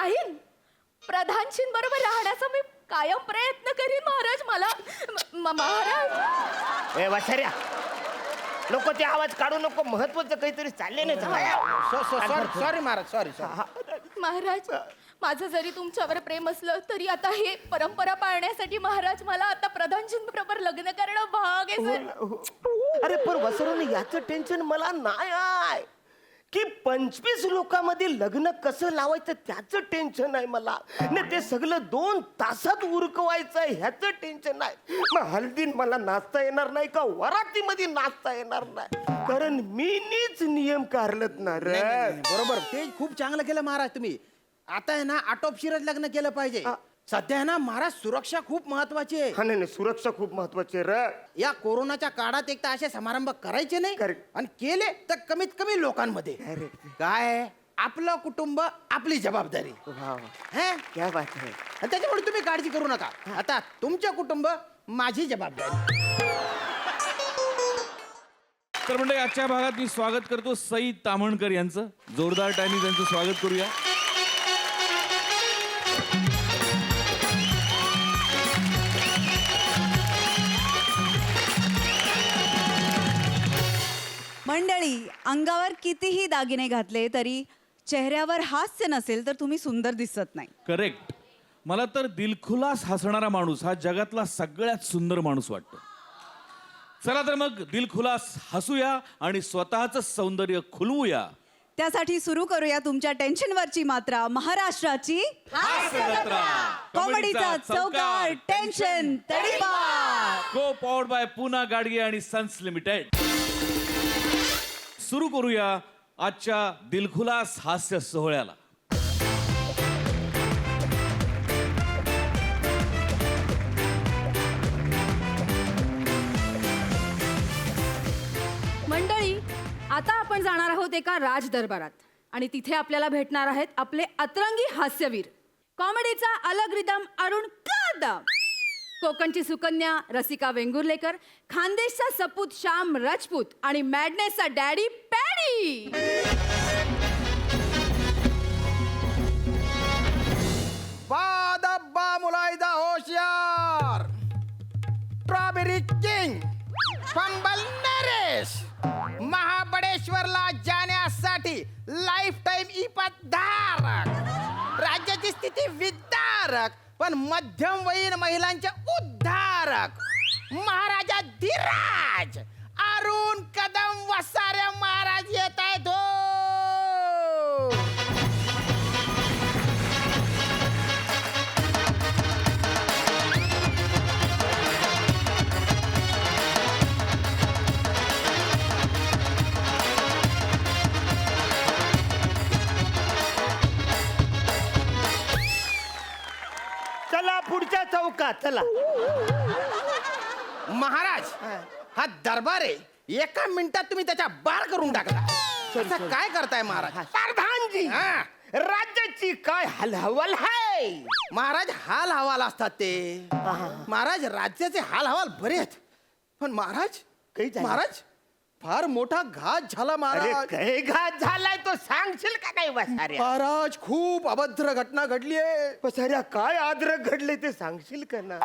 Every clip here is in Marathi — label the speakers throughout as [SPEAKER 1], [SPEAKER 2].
[SPEAKER 1] राहीन. प्रधानजींबरोबर राहण्याचा मी कायम प्रयत्न करीन महाराज. मला महाराज.
[SPEAKER 2] ए वासऱ्या, नको ते आवाज काढू नको. महत्वाचं काहीतरी चालले नाही.
[SPEAKER 3] Sorry Maharaj, sorry.
[SPEAKER 1] महाराज, माझं जरी तुमच्यावर प्रेम असलं तरी आता हे परंपरा पाळण्यासाठी महाराज मला आता प्रधानजींबरोबर लग्न करणं भाग आहे सर.
[SPEAKER 2] अरे पण वसरून याचं टेन्शन मला नाही आहे की 25 लोकांमध्ये लग्न कसं लावायचं त्याचं टेन्शन आहे मला. नाही ते सगळं 2 तासात उरकवायचं ह्याचं टेन्शन आहे. मग हल्दीन मला नाचता येणार नाही का वरातीमध्ये नाचता येणार नाही, कारण मी नीच नियम काढलत ना रे.
[SPEAKER 3] बरोबर, ते खूप चांगलं केलं महाराज तुम्ही. आता आहे ना आटोपशीरच लग्न केलं पाहिजे. सध्या आहे ना महाराज सुरक्षा खूप महत्वाची आहे.
[SPEAKER 2] हा नाही सुरक्षा खूप महत्वाची रे.
[SPEAKER 3] या कोरोनाच्या काळात एक तर असे समारंभ करायचे नाही, आणि केले तर कमीत कमी लोकांमध्ये. काय आपलं कुटुंब आपली जबाबदारी. हैं?
[SPEAKER 2] क्या बात आहे.
[SPEAKER 3] आणि त्याच्यामुळे तुम्ही काळजी करू नका. आता तुमचं कुटुंब माझी जबाबदारी.
[SPEAKER 4] तर म्हणजे आजच्या भागात मी स्वागत करतो सई ताम्हणकर यांचं. जोरदार टाळ्यांनी त्यांचं स्वागत करूया.
[SPEAKER 5] मंडळी, अंगावर कितीही दागिने घातले तरी चेहऱ्यावर हास्य नसेल तर तुम्ही सुंदर दिसत नाही.
[SPEAKER 4] करेक्ट. मला तर दिलखुलास हसणारा माणूस हा जगातला सगळ्यात सुंदर माणूस वाटतो. चला तर मग दिलखुलास हसूया आणि स्वतःचं सौंदर्य खुलवूया.
[SPEAKER 5] त्यासाठी सुरू करूया तुमच्या टेन्शनवरची मात्रा, महाराष्ट्राची कॉमेडीचा चौकार, टेन्शन तडीपार.
[SPEAKER 4] को पॉवर्ड बाय पूना गाडगे आणि सन्स लिमिटेड. सुरू करूया आजच्या दिलखुलास हास्य सोहळ्याला.
[SPEAKER 1] मंडळी, आता आपण जाणार आहोत एका राज दरबारात आणि तिथे आपल्याला भेटणार आहेत आपले अतरंगी हास्यवीर. कॉमेडीचा अलग रिदम अरुण कदम, कोकणची सुकन्या रसिका वेंगुर्लेकर, खानदेशचा सपूत श्याम राजपूत आणि मॅडनेसचा डॅडी पॅडी.
[SPEAKER 3] बादब्बा मुलायदा होशियार, स्ट्रॉबेरी किंग, पंबल नरेश, महाबळेश्वरला जाण्यासाठी लाईफ टाईम इपतधारक, राज्याची स्थिती विदारक पण मध्यमवयीन महिलांचे उद्धारक, महाराजा धीराज अरुण कदम वसारे महाराज येत आहेत.
[SPEAKER 2] चला पुढच्या चौकात चला.
[SPEAKER 3] महाराज, हा दरबार आहे. एका मिनिटात तुम्ही त्याच्या बार करून टाकला. असं काय करताय महाराज?
[SPEAKER 2] प्रधानजी,
[SPEAKER 3] हा.
[SPEAKER 2] राज्याची काय हलहवल आहे.
[SPEAKER 3] महाराज हाल हवाल असतात ते. महाराज राज्याचे हाल हवाल बरे आहेत, पण महाराज
[SPEAKER 2] काही झालं?
[SPEAKER 3] महाराज फार मोठा घात झाला
[SPEAKER 2] अरे
[SPEAKER 3] महाराज.
[SPEAKER 2] काय घात झालाय तो सांगशील का नाही वसाऱ्या.
[SPEAKER 3] महाराज खूप अभद्र घटना घडली आहे.
[SPEAKER 2] वसाऱ्या काय आद्रक घडले ते सांगशील का ना.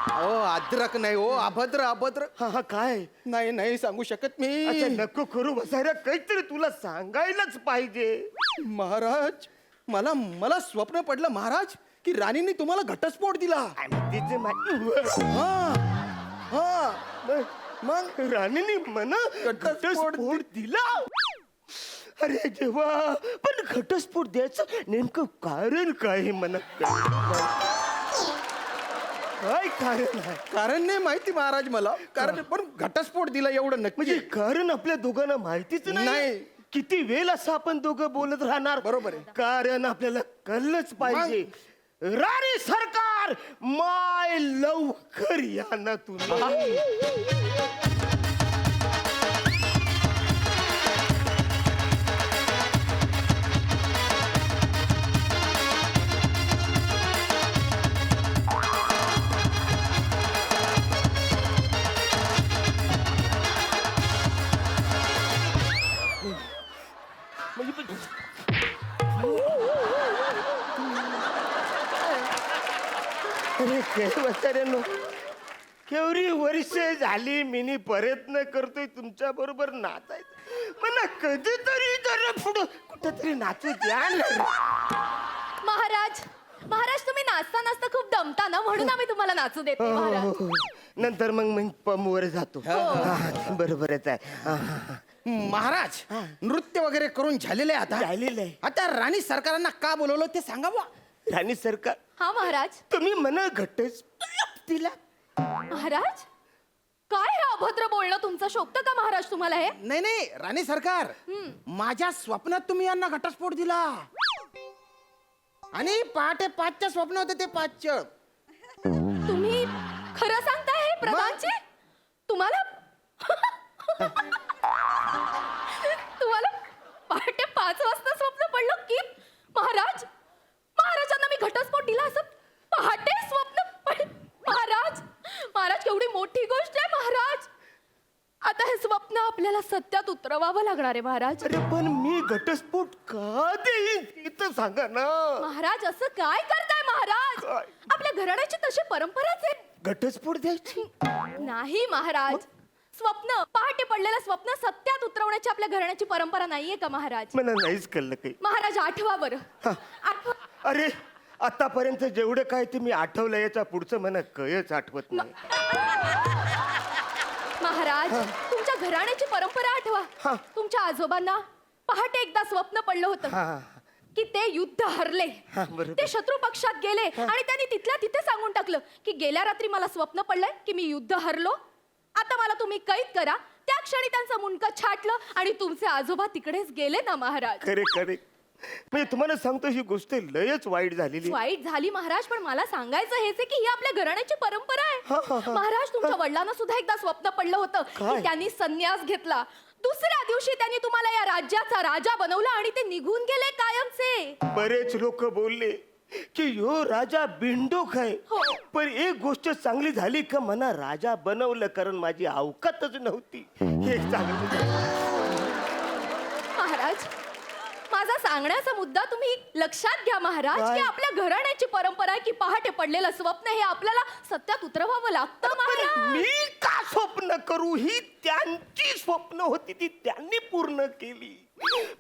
[SPEAKER 3] हो अद्रक नाही हो, अभद्र अभद्र.
[SPEAKER 2] हा काय
[SPEAKER 3] नाही सांगू शकत
[SPEAKER 2] अच्छा
[SPEAKER 3] मी.
[SPEAKER 2] नको करू वसाऱ्या, काहीतरी तुला सांगायलाच पाहिजे.
[SPEAKER 3] महाराज मला स्वप्न पडलं महाराज की राणीने तुम्हाला घटस्फोट दिला.
[SPEAKER 2] तिचे
[SPEAKER 3] हा हा
[SPEAKER 2] मग राणीने मला घटस्फोट दिला. अरे जेव्हा पण घटस्फोट द्यायचं नेमकं कारण काय मला काय कारण आहे.
[SPEAKER 3] कारण नाही माहिती महाराज मला. कारण पण घटस्फोट दिला एवढं नक्की.
[SPEAKER 2] म्हणजे कारण आपल्या दोघांना माहितीच नाही. किती वेळ असं आपण दोघं बोलत राहणार.
[SPEAKER 3] बरोबर आहे.
[SPEAKER 2] कारण आपल्याला कळलंच पाहिजे. राणी सरकार माय लवकर या ना तुम्ही. अरे काय म्हाताऱ्यानो, केवढी वर्ष झाली मी प्रयत्न करतोय तुमच्या बरोबर नाचायचं. मला कधीतरी जरा पुढं कुठंतरी नाचू द्या ना.
[SPEAKER 1] महाराज महाराज तुम्ही नाचता नाचता खूप दमता ना, म्हणून आम्ही तुम्हाला नाचू देत नाही, महाराज.
[SPEAKER 2] नंतर मग पमवर जातो. हा, बरोबरच आहे.
[SPEAKER 3] महाराज नृत्य वगैरे करून झालेले आहे आता.
[SPEAKER 2] झालेलं आहे.
[SPEAKER 3] आता राणी सरकारांना का बोलवलं ते सांगा बुवा.
[SPEAKER 2] राणी सरकार,
[SPEAKER 1] हा महाराज.
[SPEAKER 2] तुम्ही म्हण घटच तिला.
[SPEAKER 1] महाराज काय हे अभद्र बोलणं तुमचं शोभतं का महाराज तुम्हाला हे?
[SPEAKER 3] नाही नाही राणी सरकार, माझ्या स्वप्नात तुम्ही यांना घटस्फोट दिला आणि पहाटे 5च्या स्वप्न होते ते 5चं.
[SPEAKER 1] तुम्ही खरं सांगताय हे प्रधानजी? तुम्हाला तुम्हाला पहाटे 5 वाजता स्वप्न पडलं की महाराज महाराजांना मी घटस्फोट दिला असं पहाटे स्वप्न महाराज महाराज केवढी मोठी गोष्ट आहे महाराज. आता हे स्वप्न आपल्याला सत्यात उतरवावं लागणार आहे महाराज.
[SPEAKER 2] अरे पण मी घटस्फोट का देईन इथं सांगा ना.
[SPEAKER 1] महाराज असं काय करताय महाराज?
[SPEAKER 2] काय?
[SPEAKER 1] आपल्या घराण्याची तशी परंपराच आहे.
[SPEAKER 2] घटस्फोट द्यायची.
[SPEAKER 1] नाही महाराज, स्वप्न पहाटे पडलेलं स्वप्न सत्यात उतरवण्याची आपल्या घराण्याची परंपरा नाहीये का महाराज?
[SPEAKER 2] मला नाहीच कळलं काही.
[SPEAKER 1] महाराज आठवा बरं.
[SPEAKER 2] हा.
[SPEAKER 1] आठवा.
[SPEAKER 2] अरे आतापर्यंत जेवढं काय ते मी आठवलं, याच्या पुढचं मला कळच आठवत नाही.
[SPEAKER 1] महाराज तुमच्या घराण्याची परंपरा आठवा.
[SPEAKER 2] हा.
[SPEAKER 1] तुमच्या आजोबांना पहाटे एकदा स्वप्न पडलं होतं
[SPEAKER 2] हा.
[SPEAKER 1] की ते युद्ध हरले.
[SPEAKER 2] हा, बरोबर.
[SPEAKER 1] ते शत्रू पक्षात गेले आणि त्यांनी तिथल्या तिथे सांगून टाकलं की गेल्या रात्री मला स्वप्न पडलंय की मी युद्ध हरलो, आता मला तुम्ही कैद करा. त्या क्षणी त्यांचं मुंडकं छाटलं आणि तुमचे आजोबा तिकडेच गेले ना महाराज.
[SPEAKER 2] खरे खरे मी तुम्हाला सांगतो, ही गोष्ट लयच वाईट झालेली.
[SPEAKER 1] वाईट झाली महाराज, पण मला सांगायचं हेच आहे की ही आपल्या घराण्याची परंपरा
[SPEAKER 2] हा, हा,
[SPEAKER 1] आहे.
[SPEAKER 2] हा.
[SPEAKER 1] महाराज तुमच्या वडिलांना सुद्धा एकदा स्वप्न पडलं होतं
[SPEAKER 2] काय?
[SPEAKER 1] की त्यांनी संन्यास घेतला. दुसऱ्या दिवशी त्यांनी तुम्हाला या राज्याचा राजा बनवलं आणि ते निघून गेले कायमचे.
[SPEAKER 2] बरेच लोक बोलले की यो राजा बिंडोक आहे.
[SPEAKER 1] हो.
[SPEAKER 2] पण एक गोष्ट चांगली झाली का मना राजा बनवलं, कारण माझी अवकातच नव्हती. हे चांगलं झालं.
[SPEAKER 1] महाराज माझा सांगण्याचा मुद्दा तुम्ही लक्षात घ्या महाराज
[SPEAKER 2] काय?
[SPEAKER 1] की आपल्या घराण्याची परंपरा आहे की पहाटे पडलेलं स्वप्न हे आपल्याला सत्यात उतरवावं लागतं
[SPEAKER 2] पण
[SPEAKER 1] महाराज.
[SPEAKER 2] मी का स्वप्न करू? ही त्यांची स्वप्न होती, ती त्यांनी पूर्ण केली.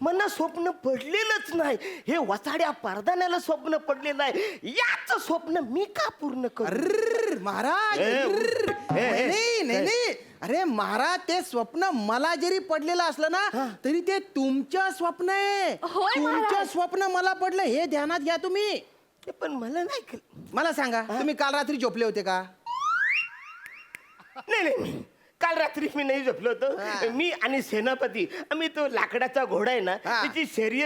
[SPEAKER 2] मला स्वप्न पडलेलंच नाही. हे वसाड्या परदान्याला स्वप्न पडलेलं आहे. याच स्वप्न मी का पूर्ण करू?
[SPEAKER 3] अर्र, महाराज
[SPEAKER 2] ए,
[SPEAKER 3] अर्र.
[SPEAKER 2] ए,
[SPEAKER 3] नाही नाही नाही. अरे महाराज ते स्वप्न मला जरी पडलेलं असलं ना तरी ते तुमचं स्वप्न आहे.
[SPEAKER 1] होय,
[SPEAKER 3] तुमचं
[SPEAKER 1] महाराज.
[SPEAKER 3] स्वप्न मला पडलं हे ध्यानात घ्या तुम्ही.
[SPEAKER 2] ते पण मला नाही कळलं.
[SPEAKER 3] मला सांगा तुम्ही काल रात्री झोपले होते का?
[SPEAKER 2] नाही नाही, काल रात्री मी नाही झोपलो होतो. मी आणि सेनापती आम्ही तो लाकडाचा घोडा आहे ना,
[SPEAKER 3] हा.
[SPEAKER 2] त्याची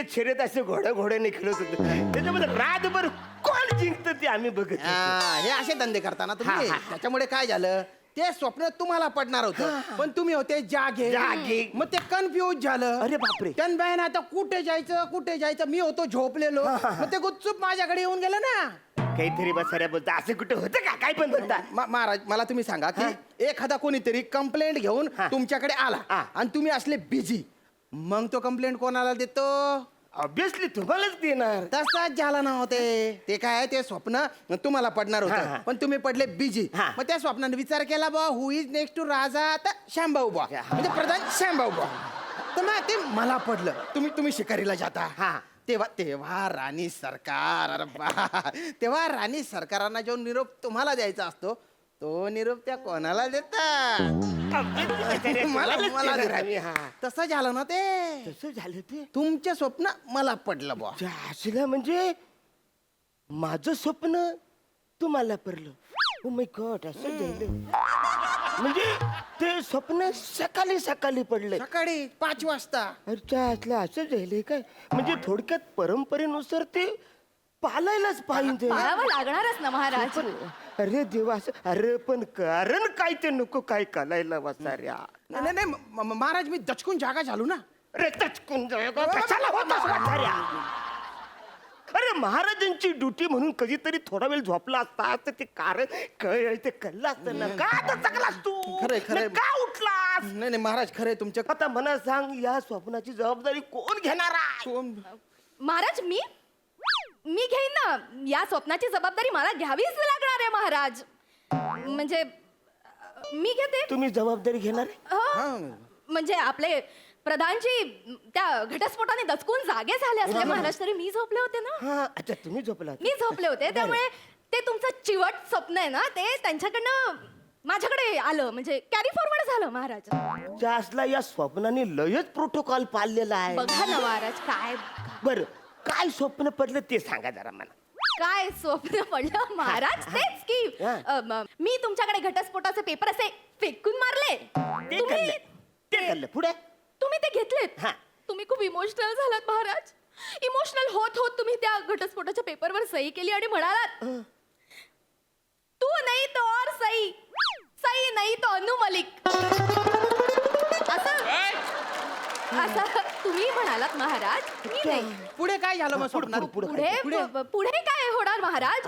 [SPEAKER 2] शर्यत असे घोड्याने खेळत होतो. त्याच्यामध्ये रातभर कोण जिंकतं ते आम्ही बघत होतो.
[SPEAKER 3] हे असे धंदे करताना तुम्ही.
[SPEAKER 2] हा, हा.
[SPEAKER 3] त्याच्यामुळे काय झालं, ते स्वप्न तुम्हाला पडणार होतं पण तुम्ही होते जागे.
[SPEAKER 2] जागे.
[SPEAKER 3] मग ते कन्फ्युज झालं.
[SPEAKER 2] अरे बापरे.
[SPEAKER 3] त्यान आता कुठे जायचं मी होतो झोपलेलो. मग ते गुपचूप माझ्याकडे येऊन गेलं ना.
[SPEAKER 2] काहीतरी बसाऱ्या बोलता, असं कुठं होतं का? काय पण बोलता.
[SPEAKER 3] महाराज मला तुम्ही सांगा की एखादा कोणीतरी कंप्लेंट घेऊन
[SPEAKER 2] हा.
[SPEAKER 3] तुमच्याकडे आला
[SPEAKER 2] हा.
[SPEAKER 3] आणि तुम्ही असले बिझी, मग तो कंप्लेंट कोणाला देतो?
[SPEAKER 2] ऑब्विसली तुम्हालाच देणार.
[SPEAKER 3] तसाच झाला नव्हते. ते काय ते स्वप्न तुम्हाला पडणार
[SPEAKER 2] हा, हा.
[SPEAKER 3] होतं पण तुम्ही पडले बिझी.
[SPEAKER 2] हा.
[SPEAKER 3] मग त्या स्वप्नाने विचार केला बा हु इज नेक्स्ट टू राजा, आता शांभाऊ बा म्हणजे प्रधान शांभाऊ बा. तर मग ते मला पडलं. तुम्ही शिकारीला जाता.
[SPEAKER 2] हा.
[SPEAKER 3] तेव्हा राणी सरकार, अरे बा, तेव्हा राणी सरकारांना जो निरोप तुम्हाला द्यायचा असतो तो निरोप त्या कोणाला देता? मला
[SPEAKER 2] देणार आम्ही,
[SPEAKER 3] देता.
[SPEAKER 2] हा.
[SPEAKER 3] तसं झालं ना ते.
[SPEAKER 2] तसं झालं ते.
[SPEAKER 3] तुमचे स्वप्न मला पडलं बा.
[SPEAKER 2] असलं म्हणजे माझं स्वप्न तुम्हाला पडलं. ओ माय गॉड, असं झालं म्हणजे ते स्वप्न सकाळी पडलं.
[SPEAKER 3] सकाळी 5 वाजता.
[SPEAKER 2] अच्छा, असलं असं झालंय काय? म्हणजे थोडक्यात परंपरेनुसार ते पालायलाच पाहिजे.
[SPEAKER 1] पाळावं लागणारच ना महाराज.
[SPEAKER 2] पण अरे देवा, असं अरे पण कारण काय ते नको काय कलायला वाचाऱ्या.
[SPEAKER 3] नाही नाही महाराज मी दचकून जागा झालो ना.
[SPEAKER 2] अरे तचकून जागा कशाला होतास वाचाऱ्या? अरे महाराजांची ड्युटी म्हणून कधीतरी थोडा वेळ झोपला असता तर ते कारण काय ते कळलं असतं ना. का दचकलास तू?
[SPEAKER 3] खरंय.
[SPEAKER 2] का उठलास?
[SPEAKER 3] नाही महाराज खरंय तुमच्या.
[SPEAKER 2] आता मला सांग, या स्वप्नाची जबाबदारी कोण घेणार आहे?
[SPEAKER 3] कोण?
[SPEAKER 1] महाराज मी घेईन ना. ना या स्वप्नाची जबाबदारी मला घ्यावीच लागणार आहे महाराज. म्हणजे मी घेते.
[SPEAKER 2] तुम्ही जबाबदारी घेणार आहे?
[SPEAKER 1] हो. म्हणजे आपले प्रधानजी त्या घटस्फोटाने दचकून जागे झाले असले महाराज तरी मी झोपले होते ना.
[SPEAKER 2] हा, अच्छा तुम्ही झोपला.
[SPEAKER 1] मी झोपले होते त्यामुळे ते तुमचं चिवट स्वप्न आहे ना ते त्यांच्याकडनं माझ्याकडे आलं म्हणजे कॅरी फॉरवर्ड झालं महाराज.
[SPEAKER 2] जासला या स्वप्नाने लयच प्रोटोकॉल पाळलेला आहे.
[SPEAKER 1] बघा ना महाराज काय
[SPEAKER 2] बरं काय स्वप्न पडलं ते सांगा जरा मला.
[SPEAKER 1] काय स्वप्न पडलं महाराज तेच की मी तुमच्याकडे घटस्फोटाचे पेपर असे फेकून मारले.
[SPEAKER 2] ते
[SPEAKER 1] तुम्ही
[SPEAKER 2] कळलं, ते कळलं. पुढे
[SPEAKER 1] तुम्ही ते घेतलेत.
[SPEAKER 2] हा.
[SPEAKER 1] तुम्ही खूप इमोशनल झालात महाराज. इमोशनल होत होत तुम्ही त्या घटस्फोटाच्या पेपरवर सही केली आणि म्हणालात तू नाही तो और सही सही नाही तो अनु मलिक असं तुम्ही म्हणालात महाराज. मी नाही.
[SPEAKER 3] पुढे काय झालं मग स्वप्नात?
[SPEAKER 1] पुढे काय होणार महाराज.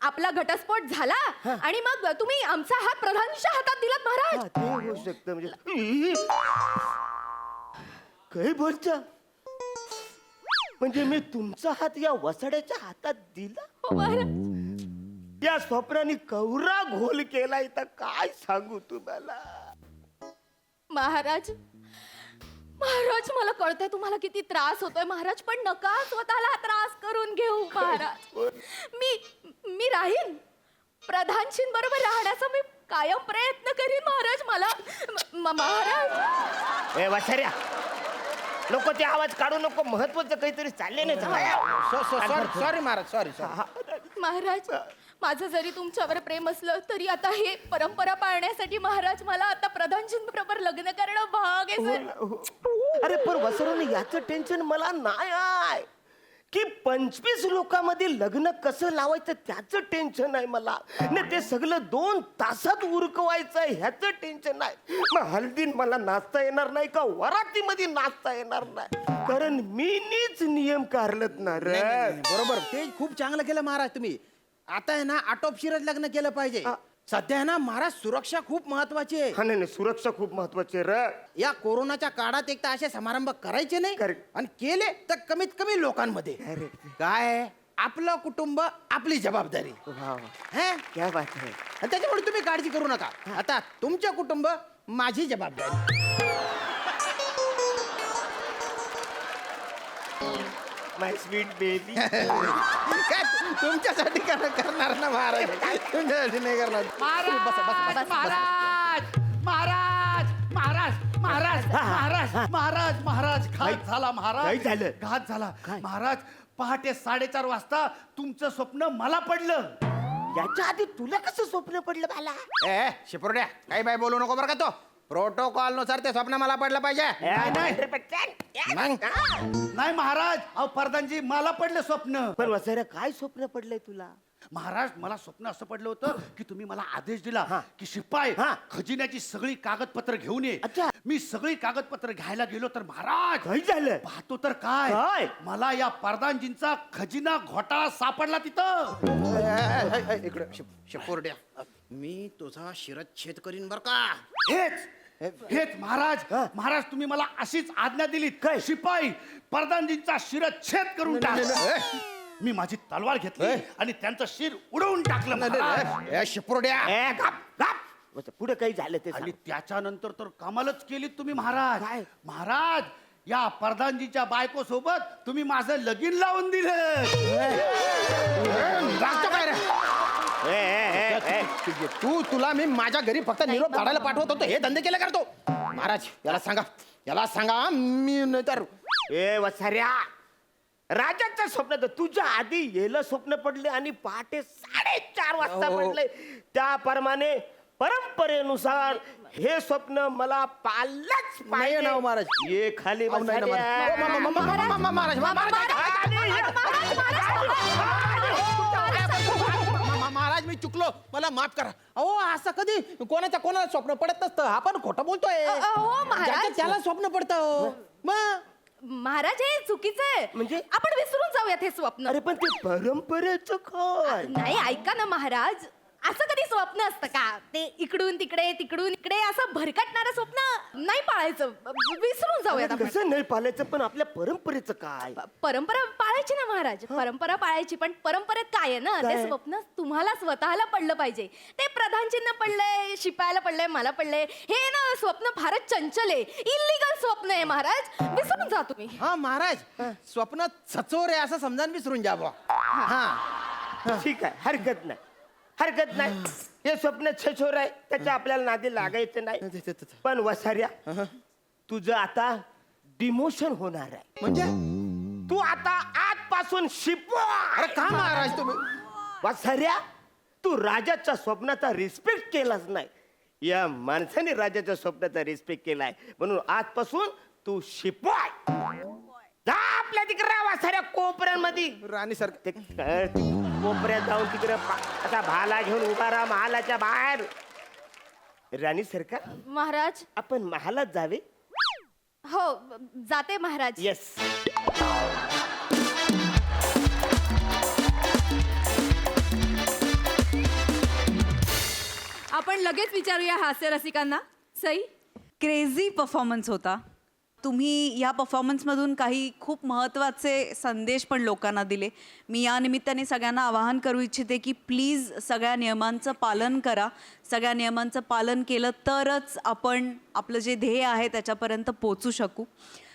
[SPEAKER 1] आपला घटस्फोट झाला आणि मग तुम्ही आमचा हात प्रधानच्या हातात दिलात महाराज.
[SPEAKER 2] हा, ते होऊ शकतं म्हणजे काय बोलता म्हणजे मी तुमचा हात या वसाड्याच्या हातात दिला.
[SPEAKER 1] हो महाराज.
[SPEAKER 2] या स्वप्नाने कवरा घोल केलाय तर काय सांगू तुम्हाला.
[SPEAKER 1] महाराज महाराज मला कळतंय तुम्हाला किती त्रास होतोय महाराज पण नका स्वतःला त्रास करून घेऊ महाराज. मी राहीन प्रधानशींबरोबर राहण्याचा मी कायम प्रयत्न करीन महाराज. मला महाराज
[SPEAKER 2] ए वसाऱ्या नको ते आवाज काढू नको. महत्वाचं काहीतरी चालले नाही.
[SPEAKER 3] Sorry Maharaj sorry.
[SPEAKER 1] महाराज माझं जरी तुमच्यावर प्रेम असलं तरी आता हे परंपरा पाळण्यासाठी महाराज मला आता प्रधानजींबरोबर लग्न करणं भाग आहे सर.
[SPEAKER 2] अरे पण वसरून याचं टेन्शन मला नाही आहे की 25 लोकांमध्ये लग्न कसं लावायचं त्याचं टेन्शन आहे मला. नाही ते सगळं 2 तासात उरकवायचं ह्याचं टेन्शन आहे. मग हल्दीन मला नाचता येणार नाही का वरातीमध्ये नाचता येणार नाही कारण मीच नियम काढलत ना रे.
[SPEAKER 3] बरोबर ते खूप चांगलं केलं महाराज तुम्ही. आता आहे ना आटोपशीरच लग्न केलं पाहिजे. सध्या आहे ना महाराज सुरक्षा खूप महत्वाची आहे.
[SPEAKER 2] हा नाही सुरक्षा खूप महत्वाची आहे रे.
[SPEAKER 3] या कोरोनाच्या काळात एक तर असे समारंभ करायचे नाही
[SPEAKER 2] Correct.
[SPEAKER 3] आणि केले तर कमीत कमी लोकांमध्ये. काय आहे? आपलं कुटुंब आपली जबाबदारी. हैं?
[SPEAKER 2] क्या बात आहे.
[SPEAKER 3] आणि त्याच्यामुळे तुम्ही काळजी करू नका. आता तुमचं कुटुंब माझी जबाबदारी.
[SPEAKER 2] माय स्वीट बेबी.
[SPEAKER 3] काय तुमच्यासाठी करणार ना महाराज. तुमच्यासाठी नाही करणार.
[SPEAKER 6] महाराज महाराज महाराज महाराज महाराज महाराज महाराज घात झाला
[SPEAKER 2] काय
[SPEAKER 6] महाराज
[SPEAKER 2] झालं?
[SPEAKER 6] घात झाला महाराज. पहाटे 4:30 वाजता तुमचं स्वप्न मला पडलं.
[SPEAKER 2] याच्या आधी तुला कसं स्वप्न पडलं मला.
[SPEAKER 3] ए शिपुर्ड्या काही बाय बोलू नको बरं का. तो प्रोटोकॉल नुसार ते स्वप्न मला पडलं पाहिजे. मग
[SPEAKER 6] नाही महाराज अहो प्रधानजी मला पडलं स्वप्न.
[SPEAKER 2] पण वसाऱ्या काय स्वप्न पडलंय तुला.
[SPEAKER 6] महाराज मला स्वप्न असं पडलं होतं की तुम्ही मला आदेश दिला
[SPEAKER 2] हा.
[SPEAKER 6] की शिपाई
[SPEAKER 2] हा.
[SPEAKER 6] खजिन्याची सगळी कागदपत्र घेऊन ये.
[SPEAKER 2] अच्छा.
[SPEAKER 6] मी सगळी कागदपत्र घ्यायला गेलो तर महाराज
[SPEAKER 2] काय झालं.
[SPEAKER 6] पाहतो तर काय
[SPEAKER 2] काय?
[SPEAKER 6] मला या प्रधानजींचा खजिना घोटाळा सापडला तिथं.
[SPEAKER 3] इकडे शिपुर्ड्या मी तुझा शिरच्छेद करीन बर का.
[SPEAKER 6] हेच महाराज महाराज तुम्ही मला अशीच आज्ञा दिलीत
[SPEAKER 2] काय?
[SPEAKER 6] शिपाई प्रधानजींचा शिरच्छेद करून टाक. मी माझी तलवार घेतली आणि त्यांचं शिर उडवून टाकलं महाराज.
[SPEAKER 3] शिपुर्ड्या
[SPEAKER 2] ए, गप, गप. पुढे काही झालं ते
[SPEAKER 6] आणि
[SPEAKER 2] सांग.
[SPEAKER 6] त्याच्यानंतर तर कमालच केली तुम्ही महाराज.
[SPEAKER 2] काय?
[SPEAKER 6] महाराज या प्रधानजीच्या बायको सोबत तुम्ही माझं लगीन लावून दिलं.
[SPEAKER 3] रास्त काय रे. तुला मी माझ्या घरी फक्त निरोप काढायला पाठवत होतो हे धंदे केले करतो. महाराज याला सांगा मी नाही तर.
[SPEAKER 2] ए वसाऱ्या राजाचं स्वप्न तर तुझ्या आधी येलं स्वप्न पडले आणि पहाटे 4:30 वाजता पडले. त्याप्रमाणे परंपरेनुसार हे स्वप्न मला पाळलंच
[SPEAKER 3] नाही ना, महाराज.
[SPEAKER 2] ये खाली
[SPEAKER 3] अहो, नाही ना,
[SPEAKER 2] वसाऱ्या.
[SPEAKER 3] महाराज मी चुकलो मला माफ करा. अहो असं कधी कोणाला स्वप्न पडत नसतं. आपण खोटं बोलतोय.
[SPEAKER 1] अहो, महाराज.
[SPEAKER 3] ज्याचं त्याला स्वप्न पडतं. मग
[SPEAKER 1] महाराज हे चुकीचं आहे
[SPEAKER 2] म्हणजे?
[SPEAKER 1] आपण विसरून जाऊयात हे स्वप्न.
[SPEAKER 2] अरे पण ते परंपरेचं काय.
[SPEAKER 1] नाही ऐका ना महाराज असं कधी स्वप्न असतं का ते इकडून तिकडे असं भरकटणारं स्वप्न नाही पाळायचं विसरून जाऊयात आपण.
[SPEAKER 2] कसं नाही पालायचं पण आपल्या परंपरेचं काय?
[SPEAKER 1] परंपरा पाळायची ना महाराज, परंपरा पाळायची, पण परंपरेत काय आहे ना,
[SPEAKER 2] काय?
[SPEAKER 1] ते स्वप्न तुम्हाला स्वतःला पडलं पाहिजे. ते प्रधानजींना पडलंय, शिपायाला पडलंय, मला पडलंय. हे ना स्वप्न फारच चंचल आहे, इलिगल स्वप्न आहे महाराज, विसरून जा तुम्ही.
[SPEAKER 3] हा महाराज स्वप्न सचोर आहे असं समजा आणि विसरून जा बुवा. हा
[SPEAKER 2] ठीक आहे, हरकत नाही. हे स्वप्न छछोर आहे, त्याच्या आपल्याला नादी लागायचं नाही. पण वसाऱ्या, तुझं आता डिमोशन होणार आहे.
[SPEAKER 3] म्हणजे
[SPEAKER 2] तू आता आजपासून शिपाई.
[SPEAKER 3] अरे का महाराज तुम्ही
[SPEAKER 2] वसाऱ्या, तू राजाच्या स्वप्नाचा रिस्पेक्ट केलाच नाही. या माणसाने राजाच्या स्वप्नाचा रिस्पेक्ट केलाय, म्हणून आजपासून तू शिपाई. जा आपल्या तिकडे वासाऱ्या कोपऱ्यांमध्ये.
[SPEAKER 3] राणी सर
[SPEAKER 2] ते कोपऱ्यात जाऊन तिकडे असा भाला घेऊन उभा राहा महालाच्या बाहेर. राणी सरकार,
[SPEAKER 1] महाराज,
[SPEAKER 2] आपण महालात जावे.
[SPEAKER 1] हो जाते महाराज.
[SPEAKER 2] येस.
[SPEAKER 1] आपण लगेच विचारूया हास्य रसिकांना. सई,
[SPEAKER 5] क्रेझी परफॉर्मन्स होता. तुम्ही या परफॉर्मन्समधून काही खूप महत्त्वाचे संदेश पण लोकांना दिले. मी या निमित्ताने सगळ्यांना आवाहन करू इच्छिते की प्लीज सगळ्या नियमांचं पालन करा. सगळ्या नियमांचं पालन केलं तरच आपण आपलं जे ध्येय आहे त्याच्यापर्यंत पोचू शकू.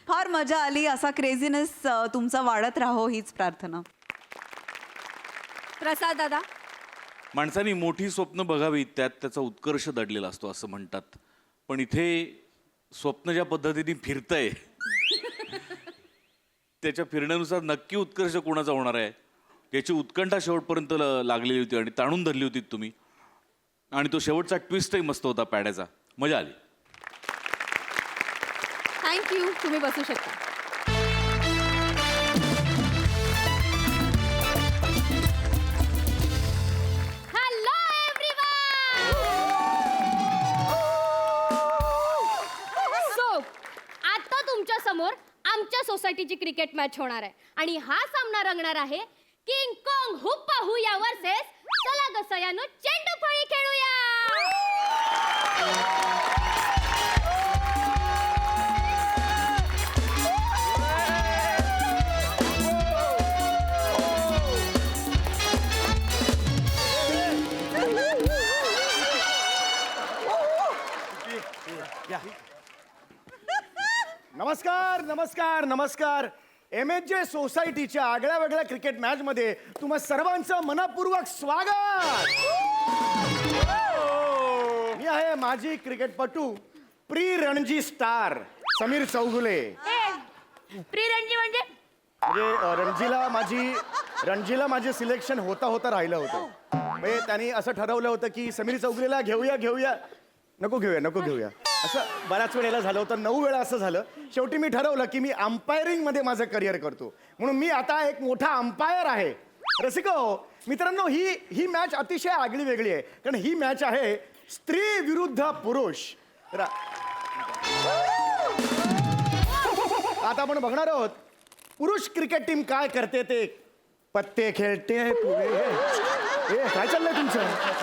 [SPEAKER 5] फार मजा आली. असा क्रेझीनेस तुमचा वाढत राहो हीच प्रार्थना.
[SPEAKER 1] प्रसाद दादा,
[SPEAKER 4] माणसाने मोठी स्वप्न बघावी, त्यात त्याचा उत्कर्ष दडलेला असतो असं म्हणतात. पण इथे स्वप्न ज्या पद्धतीने फिरतंय त्याच्या फिरण्यानुसार नक्की उत्कर्ष कोणाचा होणार आहे याची उत्कंठा शेवटपर्यंत लागलेली होती आणि ताणून धरली होती तुम्ही. आणि तो शेवटचा ट्विस्टही मस्त होता पॅड्याचा. मजा आली.
[SPEAKER 1] थँक्यू. तुम्ही बसू शकता. हॅलो
[SPEAKER 7] सो आता तुमच्या समोर आमच्या सोसायटीची क्रिकेट मॅच होणार आहे आणि हा सामना रंगणार आहे किंग कॉंग हुप्पा हुया वर्सेस चला ग सयानो चेंडू फळी खेळूया.
[SPEAKER 8] नमस्कार नमस्कार नमस्कार. MHJ सोसायटीच्या आगळ्या वेगळ्या क्रिकेट मॅच मध्ये तुम्हा सर्वांचं मनपूर्वक स्वागत. मी आहे माजी क्रिकेटपटू pre Ranji star Sameer Chougule.
[SPEAKER 7] Pre Ranji म्हणजे
[SPEAKER 8] म्हणजे रणजीला माझे सिलेक्शन होता राहिलं होतं. म्हणजे त्यांनी असं ठरवलं होतं की समीर चौगुलेला घेऊया नको घेऊया असं बऱ्याच वेळेला झालं होतं. 9 वेळा असं झालं. शेवटी मी ठरवलं की मी अंपायरिंग मध्ये माझं करिअर करतो, म्हणून मी आता एक मोठा अंपायर आहे. रसिको मित्रांनो, ही मॅच अतिशय आगळी वेगळी आहे, कारण ही मॅच आहे स्त्री विरुद्ध पुरुष. आता आपण बघणार आहोत पुरुष क्रिकेट टीम काय करते ते. पत्ते खेळते पुढे. काय चाललंय तुमचं?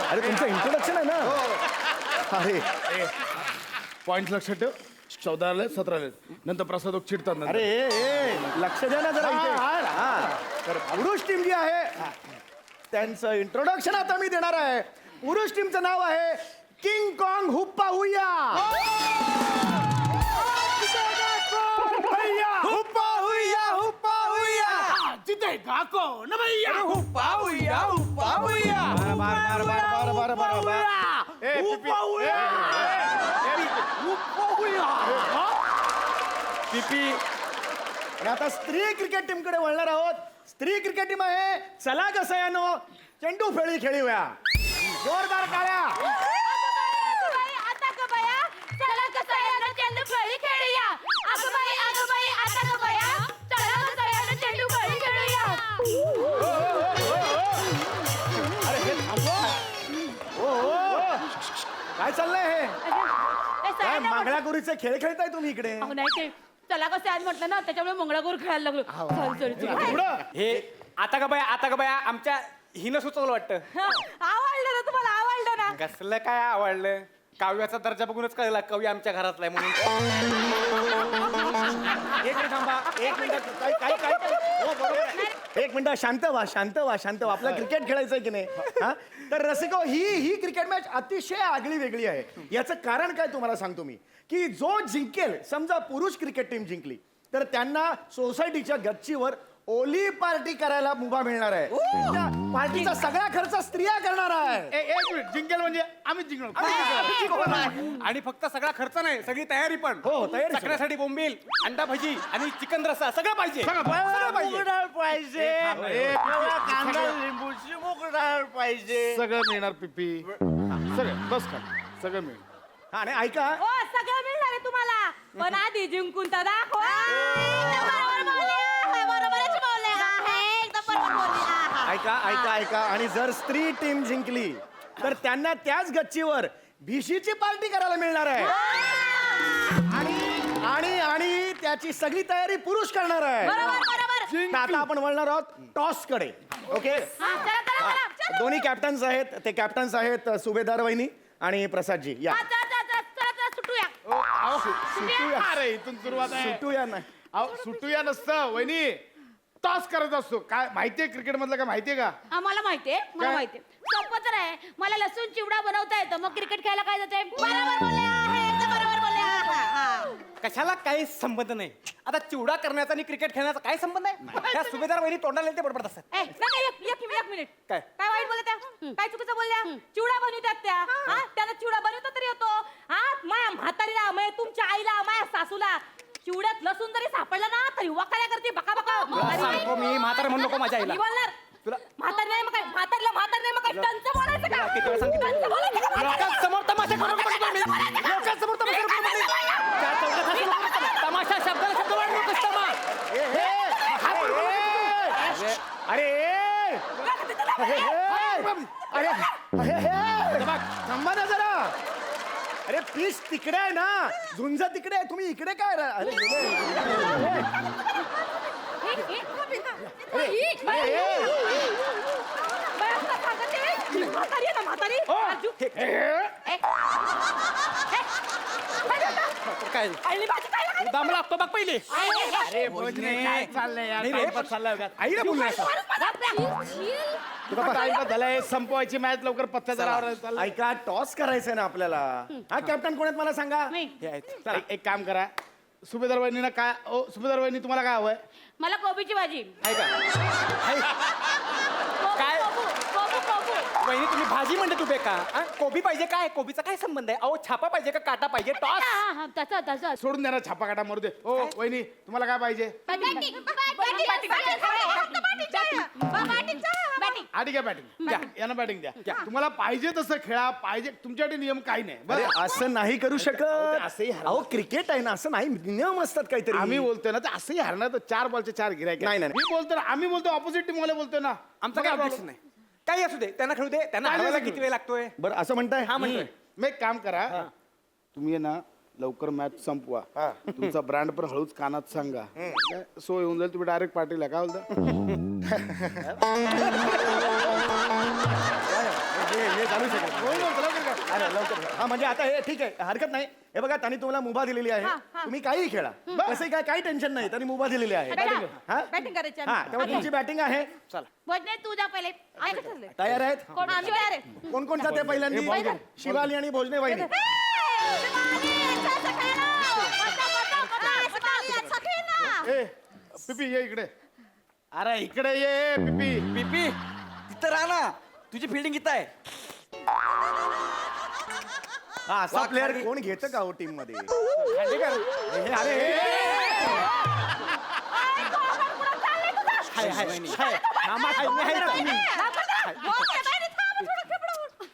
[SPEAKER 8] अरे तुमचं इंट्रोडक्शन आहे ना. अरे
[SPEAKER 6] पॉइंट लक्षात ठेव. 14 आले 17 आले नंतर प्रसाद चिडतात ना.
[SPEAKER 8] अरे लक्ष द्या ना जरा इथे. तर पुरुष टीम जी आहे त्यांचं इंट्रोडक्शन आता मी देणार आहे. पुरुष टीमचं नाव आहे किंग कॉंग हुप्पा हुया. हुप्पा हुया हुप्पा हुया.
[SPEAKER 6] जिथे गाको न भैया
[SPEAKER 3] हुप्पा हुया हुप्पा हुया.
[SPEAKER 8] आणि आता स्त्री क्रिकेट टीम कडे वळणार आहोत. स्त्री क्रिकेट टीम आहे चला ग सयानो चेंडू फेळी खेळूया. जोरदार टाळ्या.
[SPEAKER 7] आता ग बया चला ग सयानो चेंडू फळी खेळूया. अगं बाई आता ग बया चला ग सयानो चेंडू फळी खेळूया.
[SPEAKER 8] अरे हे थांबवा. काय चाललंय हे? काय मंगळागौरीचे खेळ खेळताय तुम्ही इकडे?
[SPEAKER 7] नाही ते चला कसं आज म्हटलं ना त्याच्यामुळे मंगळागौर खेळायला लागलो. चल चल चल.
[SPEAKER 8] पुढं.
[SPEAKER 9] हे आता का बाया आमच्या हिनं सुचवलं वाटतं.
[SPEAKER 7] आवडलं ना तुम्हाला?
[SPEAKER 9] कसलं काय आवडलं काव्याचा दर्जा बघूनच कळला कवी आमच्या घरातला आहे म्हणून.
[SPEAKER 8] एक मिनिट थांबा, एक मिनिट काय हो बरोबर आहे. एक मिनिट शांत व्हा आपलं क्रिकेट खेळायचंय की नाही हा तर रसिको ही क्रिकेट मॅच अतिशय आगळी वेगळी आहे. याचं कारण काय तुम्हाला सांगतो मी की जो जिंकेल समजा पुरुष क्रिकेट टीम जिंकली तर त्यांना सोसायटीच्या गच्चीवर ओली पार्टी करायला मुभा मिळणार आहे. त्या पार्टीचा सगळा खर्च स्त्रिया करणार आहे.
[SPEAKER 6] एक मिनिट जिंकेल म्हणजे आम्ही जिंकणार.
[SPEAKER 9] आणि फक्त सगळा खर्च नाही सगळी तयारी पण.
[SPEAKER 8] हो, तयारी सगळी.
[SPEAKER 9] सगळ्यासाठी बोंबील अंडा भजी आणि चिकन रस्सा सगळं पाहिजे.
[SPEAKER 6] सगळं मिळणार पिपी सगळं बस का सगळं मिळणार.
[SPEAKER 8] हा आणि ऐका
[SPEAKER 1] हो सगळं मिळणार आहे तुम्हाला पण आधी जिंकून तर दाखवा.
[SPEAKER 8] ऐका आणि जर स्त्री टीम जिंकली तर त्यांना त्याच गच्चीवर भिशीची पार्टी करायला मिळणार आहे. आणि त्याची सगळी तयारी पुरुष करणार आहे. तर आता आपण वळणार आहोत टॉस कडे. ओके दोन्ही कॅप्टन्स आहेत ते कॅप्टन्स आहेत सुभेदार वहिनी आणि प्रसादजी या.
[SPEAKER 6] सुटूया अरे इथून सुरुवात आहे.
[SPEAKER 8] सुटूया नाही
[SPEAKER 6] अहो सुटूया नसतं वहिनी टॉस करत असतो. काय माहितीये क्रिकेट मधलं काय माहितीये का?
[SPEAKER 1] मला माहितीये मला
[SPEAKER 6] काय?
[SPEAKER 1] माहितीये सोपं तर आहे. मला लसूण चिवडा बनवता येतं मग क्रिकेट खेळायला काय जाते.
[SPEAKER 9] कशाला काही संबंध नाही. आता चिवडा करण्याचा आणि क्रिकेट खेळण्याचा काय संबंध आहे. त्या सुभेदार वहिनी तोंडाला येईल ते बडबडत असतात.
[SPEAKER 1] एक मिनिट
[SPEAKER 9] काय?
[SPEAKER 1] काय वाईट बोलत्या काय चुकीचं बोलल्या. चिवडा बनवतात त्या हा त्यांना चिवडा बनवता तरी येतो. हा माया म्हातारीला म्हणजे तुमच्या आईला माया सासूला चिवड्यात लसूण जरी सापडला ना तरी वकाल्या करते बका
[SPEAKER 9] सांगतो मी म्हातारा म्हणू नको माझ्या आईला.
[SPEAKER 1] बोलणार
[SPEAKER 9] तुला
[SPEAKER 1] म्हातारी नाही मग काय म्हातारी नाही मग काय टंच बोलायचं
[SPEAKER 9] तुला
[SPEAKER 1] का
[SPEAKER 9] किती वेळा सांगितलं?
[SPEAKER 1] टंच बोलायचं का?
[SPEAKER 9] लोकांसमोर तमाशा करू नको तुम्ही. लोकांसमोर तमाशा करू नको. त्या चौकात हसू नको. तमाशा शब्दाला शब्द वाढ नकोस तमा.
[SPEAKER 8] थांबा ना जरा. अरे प्लीज तिकडे आहे ना झुंज तिकडे आहे तुम्ही इकडे काय अरे
[SPEAKER 1] म्हातारी आहे ना म्हातारी अर्जू.
[SPEAKER 9] काय
[SPEAKER 1] आईने भाजी काय लागली?
[SPEAKER 9] दाम लागतो बघ पहिले.
[SPEAKER 6] अरे भोजने काय चाललंय यार टाइमपास चाललाय का? आईला बोलणार तुला टाइमपास झालाय संपवायची मॅच लवकर पत्त्या जरा चाललाय.
[SPEAKER 8] ऐका टॉस करायचंय ना आपल्याला. हा कॅप्टन कोण आहेत मला सांगा.
[SPEAKER 6] हे आहेत. चला, एक काम करा सुभेदार वहिनीला काय ओ सुभेदार वहिनी तुम्हाला काय हवंय?
[SPEAKER 1] मला कोबीची भाजी.
[SPEAKER 9] काय?
[SPEAKER 1] कोबू कोबू
[SPEAKER 9] वहिनी तुम्ही भाजी म्हणते तू बेका. कोबी पाहिजे काय? कोबीचा काय संबंध आहे? अहो छापा पाहिजे का काटा पाहिजे? टॉस
[SPEAKER 1] त्याचा
[SPEAKER 6] सोडून द्या ना छापा काटा मारू दे. ओ वहिनी तुम्हाला काय पाहिजे? आधी घ्या बॅटिंग द्या यांना बॅटिंग द्या. तुम्हाला पाहिजे तसं खेळा पाहिजे तुमच्याकडे नियम काही नाही
[SPEAKER 8] अरे
[SPEAKER 6] बरं.
[SPEAKER 8] असं नाही करू शकत.
[SPEAKER 6] असंही हरणार.
[SPEAKER 8] अहो क्रिकेट आहे ना असं नाही नियम असतात काहीतरी.
[SPEAKER 6] आम्ही बोलतोय ना तर असंही हरणार तर 4 बॉलचे 4 गिरायक.
[SPEAKER 8] नाही, नाही.
[SPEAKER 6] मी बोलतो ना आम्ही बोलतो ऑपोजिट टीम वाले बोलतोय ना
[SPEAKER 9] आमचं
[SPEAKER 6] मग
[SPEAKER 9] काय
[SPEAKER 6] काय
[SPEAKER 9] ऑब्जेक्शन नाही. काही असू दे त्यांना खेळू दे. त्यांना
[SPEAKER 6] काय
[SPEAKER 9] हरवायला
[SPEAKER 6] नाही
[SPEAKER 9] किती वेळ लागतोय?
[SPEAKER 8] बरं असं म्हणताय.
[SPEAKER 9] हा म्हणतोय.
[SPEAKER 6] मग एक काम करा तुम्ही आहे ना लवकर मॅच संपवा. तुमचा ब्रँड पण हळूच कानात सांगा. काय सोय होऊन जाईल तुम्ही डायरेक्ट पार्टीला काय बोलता.
[SPEAKER 8] हे चालू शकत अरे लवकर हा म्हणजे आता हे ठीक आहे हरकत नाही. हे बघा त्यांनी तुम्हाला मुभा दिलेली आहे तुम्ही काही खेळा. असं काय काही टेन्शन नाही त्यांनी मुभा दिलेली आहे. हा
[SPEAKER 1] बॅटिंग करायची
[SPEAKER 8] हा तेव्हा तुमची बॅटिंग आहे.
[SPEAKER 1] भोजने तू जा पहिले
[SPEAKER 8] तयार आहेत
[SPEAKER 1] तयार आहे.
[SPEAKER 8] कोण कोण जाते पहिल्यांदा. शिवाली आणि भोजने वहिनी.
[SPEAKER 6] ए पिपी ये इकडे. अरे इकडे ये पिपी.
[SPEAKER 9] पिपी तिथं राहा ना. तुझी फिल्डिंग इथं आहे.
[SPEAKER 8] हा असा प्लेअर कोण घेतं का हो टीम मध्ये. अरे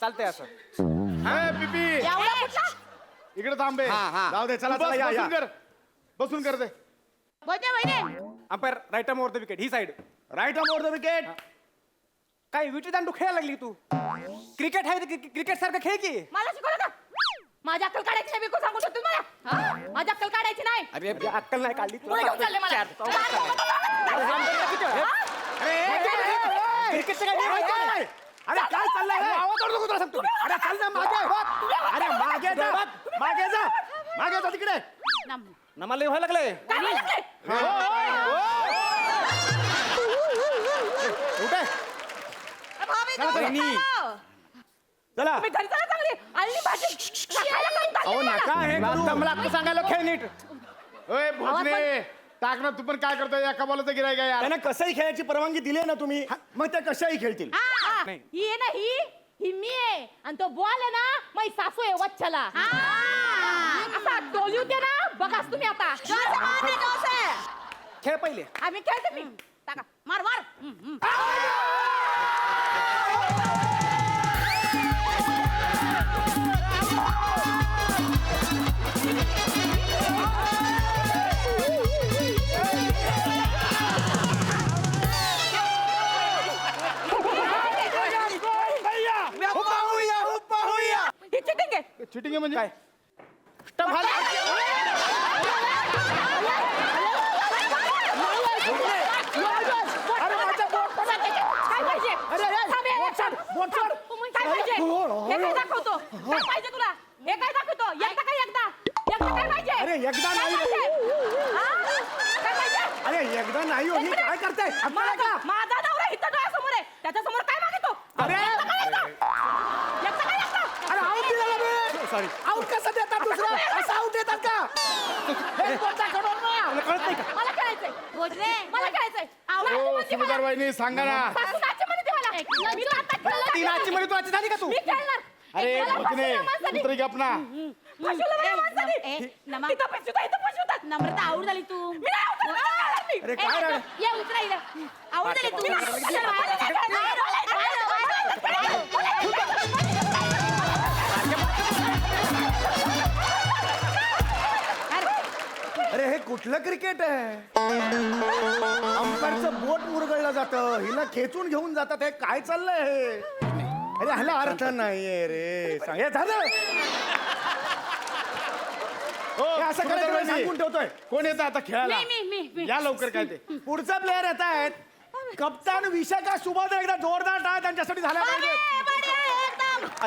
[SPEAKER 9] चालतंय असं.
[SPEAKER 6] पिपी इकडे थांबे.
[SPEAKER 8] जाऊ दे चला चला या या.
[SPEAKER 6] बसून कर बसून कर दे.
[SPEAKER 9] Umpire right arm over the wicket ही side.
[SPEAKER 8] Right on over the wicket.
[SPEAKER 9] काय विटी दांडू खेळायला लागली तू. क्रिकेट आहे क्रिकेट सारखं खेळ की.
[SPEAKER 1] मला शिकवलं का माझी अक्कल काढायची नाही. बिलकुल सांगू शकतो मला हा? माझी अक्कल काढायची नाही.
[SPEAKER 9] अरे अक्कल नाही काढली
[SPEAKER 1] पुढे घेऊन चालले मला.
[SPEAKER 9] क्रिकेटचं काय नियम आहे का?
[SPEAKER 8] अरे काय चाललंय हे?
[SPEAKER 9] आवाज ओरडू नको तुला सांगतो.
[SPEAKER 8] अरे चल ना मागे अरे मागे जा मागे जा मागे जा तिकडे
[SPEAKER 9] नमाला व्हायला लागले
[SPEAKER 8] उठे चला अहो नका हे करू.
[SPEAKER 6] मला आता सांगायला खेळ नीट ओय भोजने टाक ना तू पण काय करतोय एका बॉलचं गिराय का यार
[SPEAKER 8] त्यांना कसंही खेळायची परवानगी दिली आहे ना तुम्ही मग त्या कशाही खेळतील
[SPEAKER 7] ही आहे ना ही मी आहे आणि तो बॉल आहे ना मै सासू आहे वच्छला असा डोली होते ना बघाच तुम्ही आता
[SPEAKER 9] खेळ पहिले
[SPEAKER 7] आम्ही खेळते मी टाका मार मार
[SPEAKER 6] चिटिंग आहे म्हणजे काय
[SPEAKER 7] दाखवतो काय पाहिजे तुला हे काय दाखवतो एकदा काय एकदा काय पाहिजे
[SPEAKER 8] अरे एकदा नाही
[SPEAKER 7] काय पाहिजे
[SPEAKER 8] अरे एकदा नाही हो हे काय करताय
[SPEAKER 7] माझा नवरा इथं डोळ्यासमोर आहे त्याच्यासमोर काय मागितो
[SPEAKER 8] अरे अरे आऊट दिला
[SPEAKER 6] सॉरी
[SPEAKER 8] आऊट कसं देतात दुसरं असं आऊट देतात का हे कोणता खडोल ना कळत नाही का
[SPEAKER 7] मला खेळायचंय भोजने मला खेळायचंय
[SPEAKER 6] ओ सुभेदार वहिनी सांगा ना
[SPEAKER 9] ती नाची मध्ये तू आजची झाली का तू
[SPEAKER 7] मी खेळणार
[SPEAKER 6] अरे भोजने कुत्री गप ना
[SPEAKER 7] नम्रता आऊट झाली तू
[SPEAKER 8] अरे काय रे
[SPEAKER 7] ये उतरायला आऊट झाली तू
[SPEAKER 8] अरे हे कुठलं क्रिकेट आहे अंपायरचं बोट मुरगळलं जातं हिला खेचून घेऊन जातात हे काय चाललंय हे अरे ह्याला अर्थ नाहीये रे हे झालं हे असं करायचं नाही, सांगून ठेवतोय
[SPEAKER 6] कोण येतं आता खेळायला
[SPEAKER 7] मी
[SPEAKER 6] या लवकर काय ते
[SPEAKER 8] पुढचा प्लेअर येत आहेत कप्तान विशाखा सुबोध एकदा जोरदार टाळ त्यांच्यासाठी झाला पाहिजे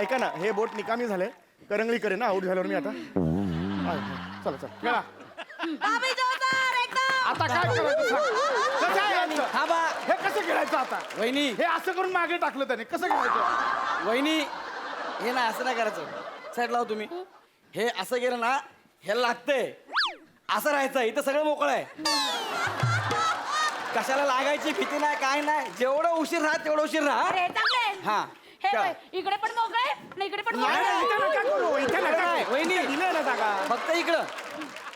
[SPEAKER 8] ऐका ना हे बोट निकामी झाले करंगळी करेन ना आऊट झाल्यावर मी आता चला चला
[SPEAKER 6] खेळा आता काय करायचं सांग. कसं खेळायचं? हे कसं खेळायचं आता
[SPEAKER 9] वहिनी
[SPEAKER 6] हे असं करून मागे टाकलं त्याने कसं खेळायचं
[SPEAKER 9] वहिनी हे ना असं नाही करायचं साईड लाव तुम्ही हे असं गेलं ना हे लागतंय असं राहायचं इथं सगळं मोकळं आहे कशाला लागायची भीती नाही काय नाही जेवढं उशीर राहा तेवढं उशीर राहा हा खेळा.
[SPEAKER 7] इकडे पण मोकळे आणि इकडे पण
[SPEAKER 9] नाही, नाही,
[SPEAKER 8] इथे नका करू, इथे नका करू.
[SPEAKER 9] वहिनी.
[SPEAKER 8] इथे दिलंय ना जागा
[SPEAKER 9] फक्त इकडं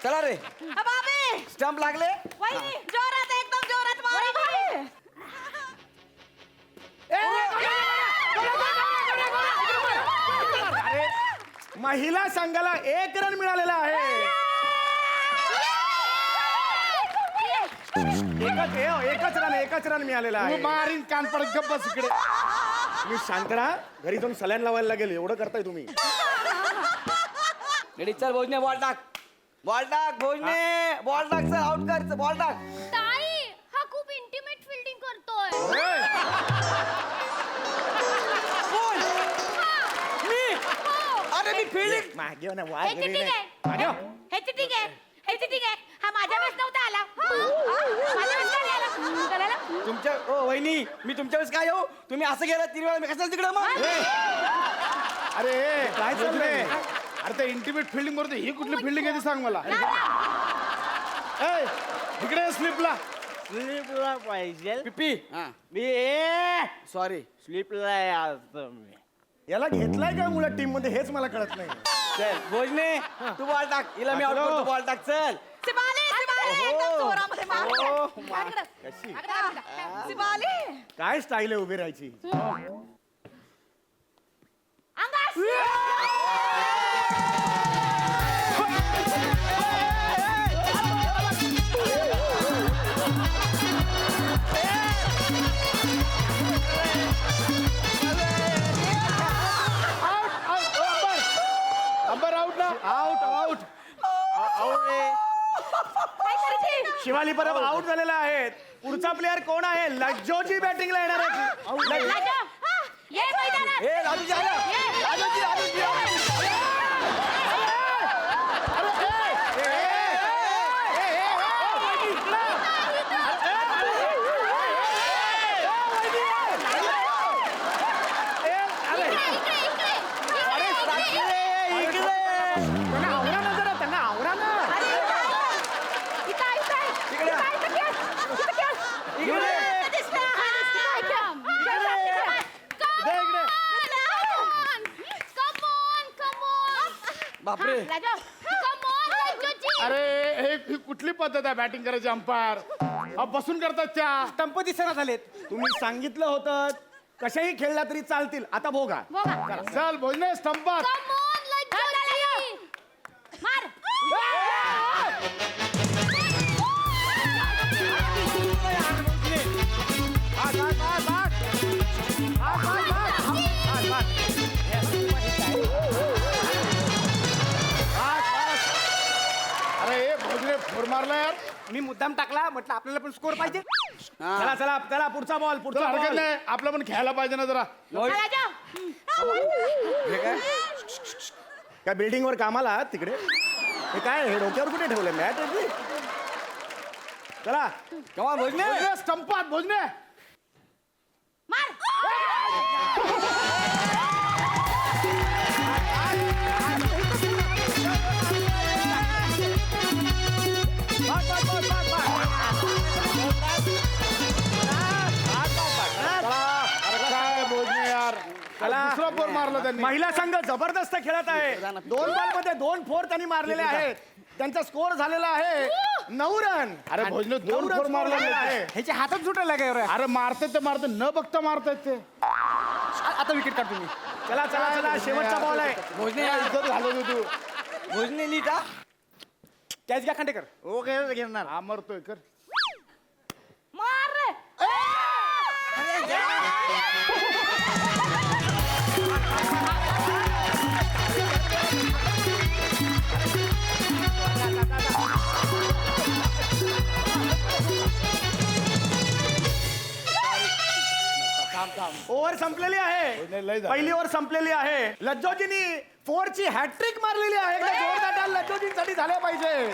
[SPEAKER 9] चला रे स्टंप लागले
[SPEAKER 5] जोरात एकदम जोरात मारा
[SPEAKER 8] अरे महिला संघाला 1 रन मिळालेला आहे एकच रन मिळालेला
[SPEAKER 6] तू
[SPEAKER 8] आहे
[SPEAKER 6] मारीन कान पडत गप्प बस इकडे
[SPEAKER 8] मी शांत राहा घरी जाऊन सलाईन लावायला लागेल एवढं करताय तुम्ही
[SPEAKER 9] रेडी चल भोजने बॉल टाक भोजने बॉल टाक चल आउट कर बॉल टाक
[SPEAKER 7] ताई हा खूप इंटिमेट फिल्डिंग करतोय
[SPEAKER 9] अरे मी फील्डिंग
[SPEAKER 8] मागे हो ना
[SPEAKER 7] हे
[SPEAKER 8] वाघ
[SPEAKER 7] चिटिंग
[SPEAKER 8] रे.
[SPEAKER 7] आहे
[SPEAKER 8] मागे हो.
[SPEAKER 7] हे चिटिंग आहे हा माझ्या वेळेस नव्हता आला माझ्या वेळेस नाही आला करायला
[SPEAKER 9] तुमच्या ओ वहिनी मी तुमच्या वेळेस काय येऊ तुम्ही असं गेला 3 वेळा मी कशाला तिकडे मग
[SPEAKER 6] अरे
[SPEAKER 8] काय चाललंय?
[SPEAKER 6] अरे ते इंटिमेट फिल्डिंग करतो ही कुठली फिल्डिंग आहे ती सांग मला ए, इकडे स्लिपला
[SPEAKER 2] स्लीपला पाहिजे
[SPEAKER 9] पिपी
[SPEAKER 2] मी
[SPEAKER 9] सॉरी
[SPEAKER 2] स्लीपला यायचं मी
[SPEAKER 8] याला घेतलाय का मुलं टीम मध्ये हेच मला कळत नाही
[SPEAKER 9] चल भोजने तू बॉल टाक हिला मी आउट करतो बॉल टाक चल
[SPEAKER 8] काय स्टाईल आहे उभी राहायची
[SPEAKER 6] अंबर आउट ना आउट
[SPEAKER 8] शिवाली परब आउट झालेला आहे पुढचा प्लेअर कोण आहे लज्जोची बॅटिंगला येणार आहे
[SPEAKER 9] राजूजी आलं. राजूजी. अरे साक्षी, इकडे.
[SPEAKER 8] त्यांना आवरा ना जरा, त्यांना आवरा ना.
[SPEAKER 9] बापरे.
[SPEAKER 6] अरे ही कुठली पद्धत आहे बॅटिंग करायची अंपायर बसून करतात त्या
[SPEAKER 8] स्टंप दिसना झालेत. तुम्ही सांगितलं होतं कशाही खेळला तरी चालतील. आता भोगा.
[SPEAKER 6] चल भोजने स्टंपात. अरे भोजने फोर मारला यार.
[SPEAKER 8] मी मुद्दाम टाकला, म्हटलं आपल्याला पण स्कोर पाहिजे. चला चला चला पुढचा बॉल
[SPEAKER 6] चला
[SPEAKER 8] पुढचा
[SPEAKER 6] हरकत
[SPEAKER 8] बॉल.
[SPEAKER 6] नाही आपलं पण खेळायला पाहिजे ना जरा.
[SPEAKER 8] काय बिल्डिंग वर कामाला आहात तिकडे? हे काय हे डोक्यावर कुठे ठेवलं मॅट? चला
[SPEAKER 9] कमा भोजने.
[SPEAKER 6] भोजने स्टंपात भोजने. अरे काय भोजने यार.
[SPEAKER 8] चला.
[SPEAKER 6] दुसरा फोर मारला त्यांनी.
[SPEAKER 8] महिला संघ जबरदस्त खेळत आहे. 2 बॉल मध्ये 2 फोर त्यांनी मारलेले आहेत. त्यांचा स्कोर झालेला आहे 9 रन.
[SPEAKER 6] अरे भोजने 2 फोर मारला
[SPEAKER 8] आहे. ह्याच्या हातात सुटायला काय रे?
[SPEAKER 6] अरे मारतात ते मारतात न बघता मारतात ते.
[SPEAKER 8] आता विकेट काढ तुम्ही. चला चला चला शेवटचा बॉल आहे.
[SPEAKER 9] भोजने
[SPEAKER 6] काय इज्जत घालवतो तू.
[SPEAKER 9] भोजने नीट हा.
[SPEAKER 8] कॅच घ्या खांडेकर.
[SPEAKER 9] ओके घेणार.
[SPEAKER 6] हा मरतोय कर.
[SPEAKER 8] ओव्हर संपलेली आहे.
[SPEAKER 6] नाही, लय झालं.
[SPEAKER 8] पहिली ओव्हर संपलेली आहे. लज्जोजींनी 4 ची हॅट्रिक मारलेली आहे. एकदा जोरदार टाळ लज्जोजींसाठी झाले पाहिजे.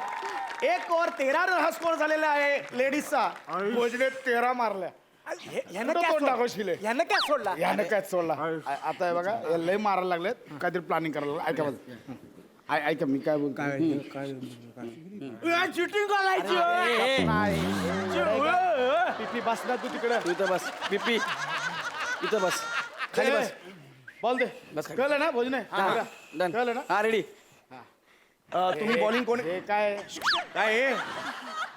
[SPEAKER 8] 1 ओव्हर 13 रन हा स्कोर झालेला आहे लेडीजचा.
[SPEAKER 6] भोजने 13 मारल्या.
[SPEAKER 8] ह्यानं
[SPEAKER 6] कुठं
[SPEAKER 8] काय
[SPEAKER 6] तोंड
[SPEAKER 8] सोडला?
[SPEAKER 6] दाखवशील हे?
[SPEAKER 8] ह्यानं काय सोडला?
[SPEAKER 6] यानं काय सोडला आता हे बघा हे लय मारायला लागलेत काहीतरी प्लॅनिंग करायला लागलं. ऐका बघ ऐका मी काय बोलतो.
[SPEAKER 8] शूटिंग करायची.
[SPEAKER 6] पिपी बस ना तू तिकडे.
[SPEAKER 9] तू इथं बस. पिपी इथं बस. खाली बस.
[SPEAKER 6] बॉल दे.
[SPEAKER 9] बस खाली.
[SPEAKER 6] कळलं ना भोजने.
[SPEAKER 9] डन.
[SPEAKER 6] कळलं ना.
[SPEAKER 9] हा रेडी.
[SPEAKER 8] तुम्ही बॉलिंग कोण
[SPEAKER 6] हे काय
[SPEAKER 8] काय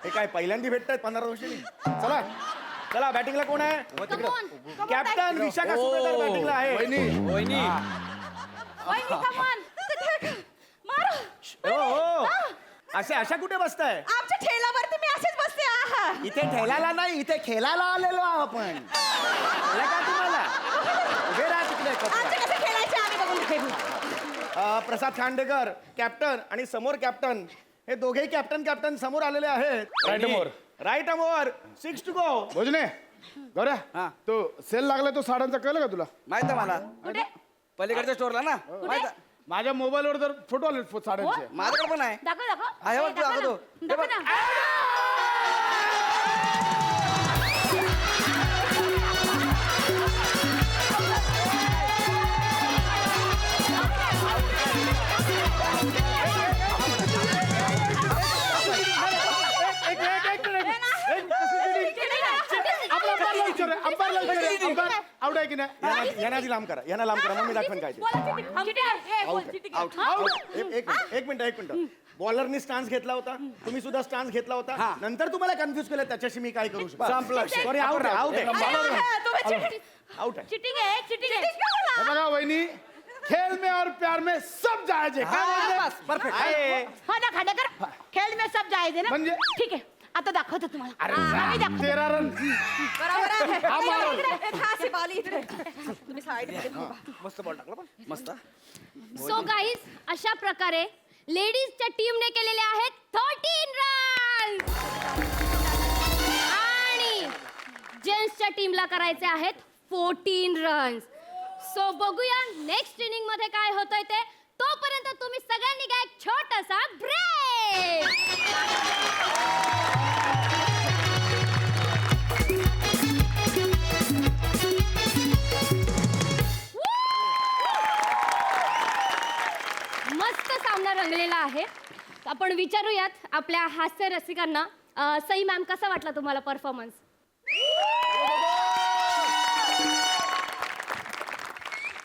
[SPEAKER 8] हे काय पहिल्यांदा भेटतायत 15 वर्षांनी? चला चला बॅटिंगला कोण आहे? कॅप्टन विशाखा सुभेदार बॅटिंगला आहे.
[SPEAKER 9] वहिनी.
[SPEAKER 8] हो हो अशा कुठे बसताय?
[SPEAKER 5] आमच्या ठेल्यावरती मी असेच बसते. आहा.
[SPEAKER 8] इथे खेळायला नाही, इथे खेळायला आलेलो आहो आपण. कळलं का तुम्हाला? उभे राहा तिकडे.
[SPEAKER 5] आमचे कसे खेळायचे आम्ही बघून खेळू.
[SPEAKER 8] प्रसाद खांडेकर कॅप्टन आणि समोर कॅप्टन हे दोघेही कॅप्टन समोर आलेले आहेत.
[SPEAKER 6] Right more.
[SPEAKER 8] Right arm over 6 to go.
[SPEAKER 6] भोजने गौऱ्या
[SPEAKER 9] हा.
[SPEAKER 6] तो सेल लागला तो साड्यांचा कळलं का तुला.
[SPEAKER 9] माहित आहे मला. पलीकडच्या स्टोरला ना. माहित आहे.
[SPEAKER 6] माझ्या मोबाईलवर जर फोटो आले साड्यांचे.
[SPEAKER 9] माझ्याकडे पण आहे. आहे बघ तू दाखवतो. हे बघ.
[SPEAKER 6] आउट आहे की नाही.
[SPEAKER 8] यांना आधी लांब करा, यांना लांब करा, मग मी दाखवेन काय ते. एक मिनिट बॉलरनी स्टान्स घेतला होता, तुम्ही सुद्धा स्टान्स घेतला होता. नंतर तुम्हाला कन्फ्युज केलं, त्याच्याशी मी काय करू शकतो?
[SPEAKER 9] संपलं.
[SPEAKER 8] सॉरी आउट आहे आउट आहे.
[SPEAKER 7] चिटिंग आहे चिटिंग आहे.
[SPEAKER 6] हे बघा वहिनी खेल में और प्यार में सब जायजे.
[SPEAKER 9] परफेक्ट.
[SPEAKER 7] हा ना खांडेकर खेळ में सब जायचे ना.
[SPEAKER 6] म्हणजे?
[SPEAKER 7] ठीक आहे आता दाखवतो तुम्हाला.
[SPEAKER 6] अरे
[SPEAKER 7] आम्ही दाखवतो.
[SPEAKER 6] 13 रन.
[SPEAKER 5] बरोबर आहे.
[SPEAKER 6] हा मारो.
[SPEAKER 5] हा अशी बॉल इथे. तुम्ही साईड
[SPEAKER 9] मस्त बॉल टाकला पण. मस्त.
[SPEAKER 7] सो गाईज अशा प्रकारे लेडीजच्या टीमने केलेले आहेत 13 रन आणि जेंट्सच्या टीमला करायचे आहेत 14 रन्स. सो बघूया नेक्स्ट इनिंग मध्ये काय होतंय ते. तोपर्यंत तुम्ही सगळ्यांनी घ्या एक छोटासा ब्रेक. मस्त सामना रंगलेला आहे. आपण विचारूयात आपल्या हास्य रसिकांना. सई मॅम, कसा वाटला तुम्हाला परफॉर्मन्स?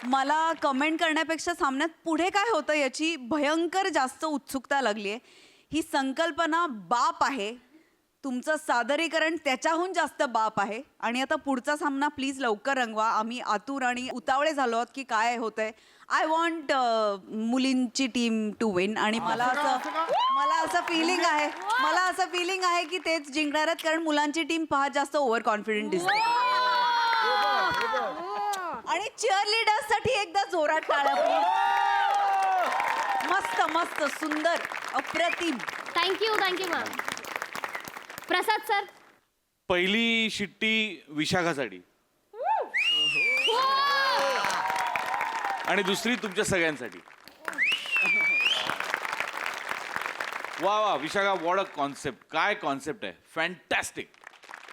[SPEAKER 5] मला कमेंट करण्यापेक्षा सामन्यात पुढे काय होतं याची भयंकर जास्त उत्सुकता लागली आहे. ही संकल्पना बाप आहे, तुमचं सादरीकरण त्याच्याहून जास्त बाप आहे. आणि आता पुढचा सामना प्लीज लवकर रंगवा. आम्ही आतुर आणि उतावळे झालो आहोत की काय होतंय. आय वॉन्ट मुलींची टीम टू विन. आणि मला असं फिलिंग आहे की तेच जिंकणार आहेत, कारण मुलांची टीम फार जास्त ओव्हर कॉन्फिडंट दिसते. आणि चीअरलीडर्स साठी एकदा जोरात टाळ्या please. मस्त मस्त सुंदर अप्रतिम.
[SPEAKER 7] Thank you ma'am. प्रसाद सर.
[SPEAKER 4] पहिली शिट्टी विशाखासाठी आणि दुसरी तुमच्या सगळ्यांसाठी. वा वा विशाखा, वॉट अ कॉन्सेप्ट. काय कॉन्सेप्ट आहे, फॅन्टॅस्टिक.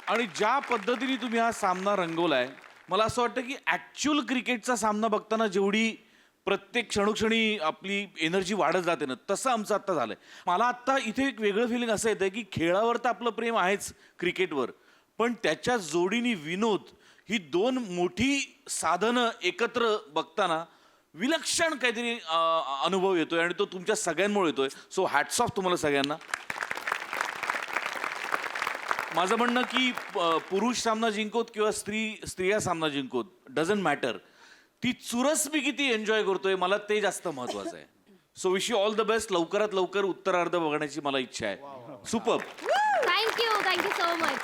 [SPEAKER 4] आणि ज्या पद्धतीने तुम्ही हा सामना रंगवलाय, मला असं वाटतं की ॲक्च्युअल क्रिकेटचा सामना बघताना जेवढी प्रत्येक क्षणोक्षणी आपली एनर्जी वाढत जाते ना, तसं आमचं आत्ता झालंय. मला आत्ता इथे एक वेगळं फिलिंग असं येतं की खेळावर तर आपलं प्रेम आहेच क्रिकेटवर, पण त्याच्या जोडीने विनोद, ही दोन मोठी साधनं एकत्र बघताना विलक्षण काहीतरी अनुभव येतोय आणि तो तुमच्या सगळ्यांमुळे येतोय. सो हॅट्स ऑफ तुम्हाला सगळ्यांना. माझं म्हणणं की पुरुष सामना जिंकोत किंवा स्त्रिया सामना जिंकोत, डझंट मॅटर. ती चुरस मी किती एन्जॉय करतोय, मला ते जास्त महत्वाचं आहे. So wish you all the best. लवकरात लवकर उत्तरार्ध बघण्याची मला इच्छा आहे. सुपर.
[SPEAKER 7] Thank you so much.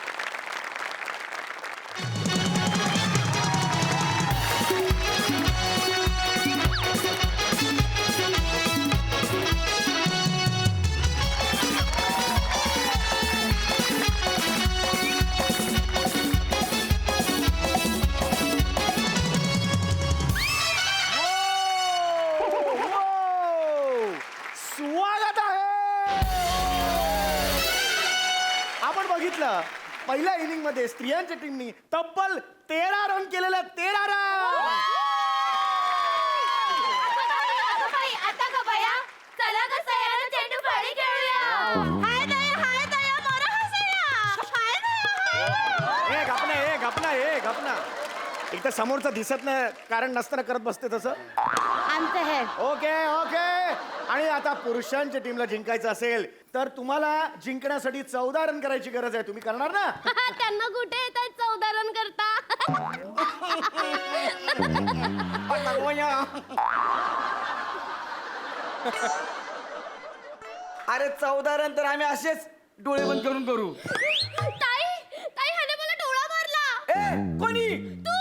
[SPEAKER 8] स्वागत आहे. आपण बघितलं पहिल्या इनिंग मध्ये स्त्रियांच्या टीमनी तब्बल 13 रन केलेले. 13 रन.
[SPEAKER 7] आता का बया, चला ग सयानं चेंडू फळी खेळूया. हाय दया मोरा हसया. हाय दया.
[SPEAKER 8] एक गपना एक तर समोरचं दिसत नाही, कारण नसताना करत बसते तसं.
[SPEAKER 7] आमचं हे.
[SPEAKER 8] ओके. आणि आता पुरुषांच्या टीमला जिंकायचं असेल तर तुम्हाला जिंकण्यासाठी 14 रन करायची गरज आहे. तुम्ही करणार ना?
[SPEAKER 7] त्यांना कुठे येतात 14 रन करता.
[SPEAKER 9] अरे 14 रन तर आम्ही असेच डोळे बंद करून करू.
[SPEAKER 7] ताई ह्याने मला डोळा मारला.
[SPEAKER 9] ए कोणी?
[SPEAKER 7] तू.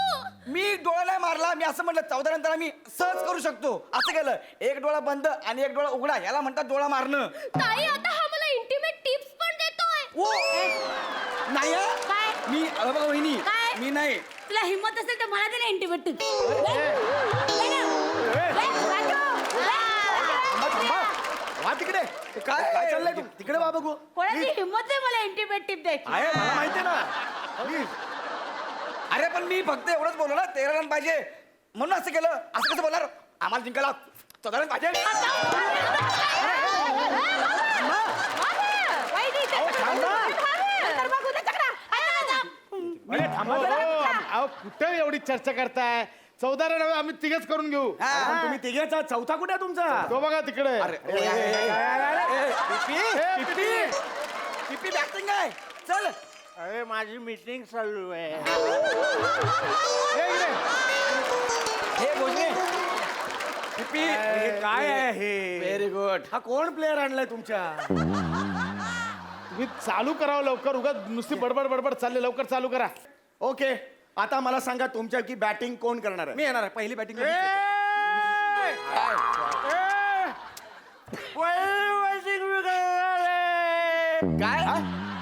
[SPEAKER 9] मी डोळा नाही मारला. मी असं म्हटलं 14 रन तर आम्ही सहज करू शकतो. असं केलं, एक डोळा बंद आणि एक डोळा उघडा, याला म्हणतात डोळा मारणं.
[SPEAKER 7] ताई आता हा मला इंटिमेट टिप्स पण देतोय.
[SPEAKER 9] ओ नाही हं?
[SPEAKER 7] काय?
[SPEAKER 9] मी बघा वहिनी,
[SPEAKER 7] काय?
[SPEAKER 9] मी नाही.
[SPEAKER 7] तुला हिम्मत असेल तर मला दे ना इंटिमेट टिप्स.
[SPEAKER 8] वा तिकडे. काय चाललंय तिकडे वा बघू.
[SPEAKER 7] कोणाची हिम्मत आहे मला इंटिमेट टिप द्यायची?
[SPEAKER 8] आहे मला माहिती आहे ना. प्लीज.
[SPEAKER 9] अरे पण मी फक्त एवढंच बोललो ना 13 रन पाहिजे म्हणून असं केलं. असं कसं बोलणार? आम्हाला जिंकायला 14 रन पाहिजे.
[SPEAKER 8] थांबा जरा.
[SPEAKER 6] कुठे एवढी चर्चा करताय? 14 रन आम्ही तिघच करून घेऊ.
[SPEAKER 8] पण तुम्ही तिघेचा चौथा कुठे आहे तुमचा?
[SPEAKER 6] तो बघा तिकडे.
[SPEAKER 9] टिपी बॅटिंग आहे. चल.
[SPEAKER 2] अरे माझी मीटिंग चालू आहे.
[SPEAKER 9] हे भोजने. टिपी.
[SPEAKER 8] हे काय आहे हे?
[SPEAKER 9] Very good.
[SPEAKER 8] हा कोण प्लेअर आणलाय तुमच्या?
[SPEAKER 6] तुम्ही चालू करावं लवकर. उगा नुसती बडबड चालले. लवकर चालू करा.
[SPEAKER 8] ओके, आता मला सांगा तुमच्या की बॅटिंग कोण करणार आहे?
[SPEAKER 9] मी येणार आहे. पहिली बॅटिंग. काय?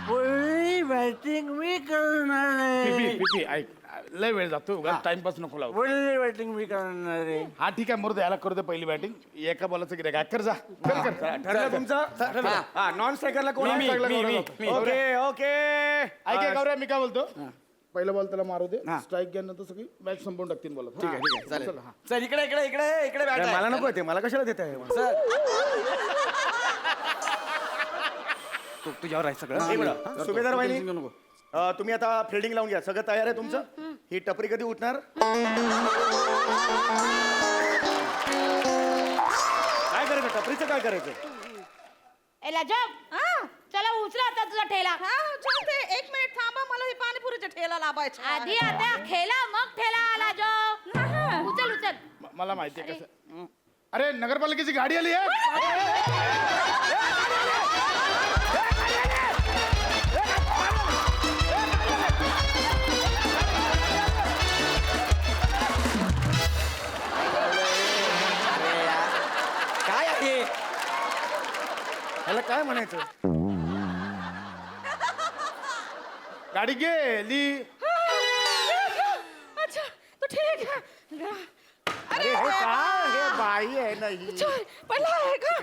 [SPEAKER 2] पहिली बॅटिंग मी करणार आहे.
[SPEAKER 6] पिपी ऐक. लय वेळ जातो टाइमपास नको लावू.
[SPEAKER 9] वडील बॅटिंग मी करणार आहे.
[SPEAKER 6] हा ठीक आहे मुर्द याला करू दे पहिली बॅटिंग. एका बॉलाचं गिऱ्हाईक आहे. कर जा कर कर.
[SPEAKER 8] ठरलं तुमचं हा नॉन स्ट्रायकरला कोण
[SPEAKER 9] मी.
[SPEAKER 8] ओके ओके
[SPEAKER 6] ऐक गौऱ्या मी काय बोलतो पहिला बॉल त्याला मारू दे. स्ट्राईक गेल्यानंतर सगळी मॅच संपवून टाकतील बॉल. ठीक आहे
[SPEAKER 9] चालेल. सर इकडे इकडे इकडे इकडे बॅट
[SPEAKER 8] मला नको ते मला कशाला देत आहे
[SPEAKER 9] सर
[SPEAKER 8] तुझ्यावर आहे सगळं. सुभेदार वाहिनी तुम्ही आता फिल्डिंग लावून घ्या. सगळं तयार आहे तुमचं. ही टपरी कधी उठणार? काय करायचं टपरीचं काय करायचं?
[SPEAKER 7] चला उचला आता तुझा ठेला.
[SPEAKER 5] एक मिनिट थांबा, मला हे पाणीपुरीचा ठेला लावायचा.
[SPEAKER 7] आधी आता खेळा मग ठेला आला जो. उचल उचल.
[SPEAKER 6] मला माहिती आहे कसं. अरे नगरपालिकेची गाडी आली आहे.
[SPEAKER 9] काय आहे
[SPEAKER 8] ह्याला काय म्हणायचं?
[SPEAKER 6] गाडी गेली.
[SPEAKER 5] अच्छा तो ठीक आहे.
[SPEAKER 8] अरे हे काय हे बाई आहे ना ही.
[SPEAKER 5] पहिला आहे का?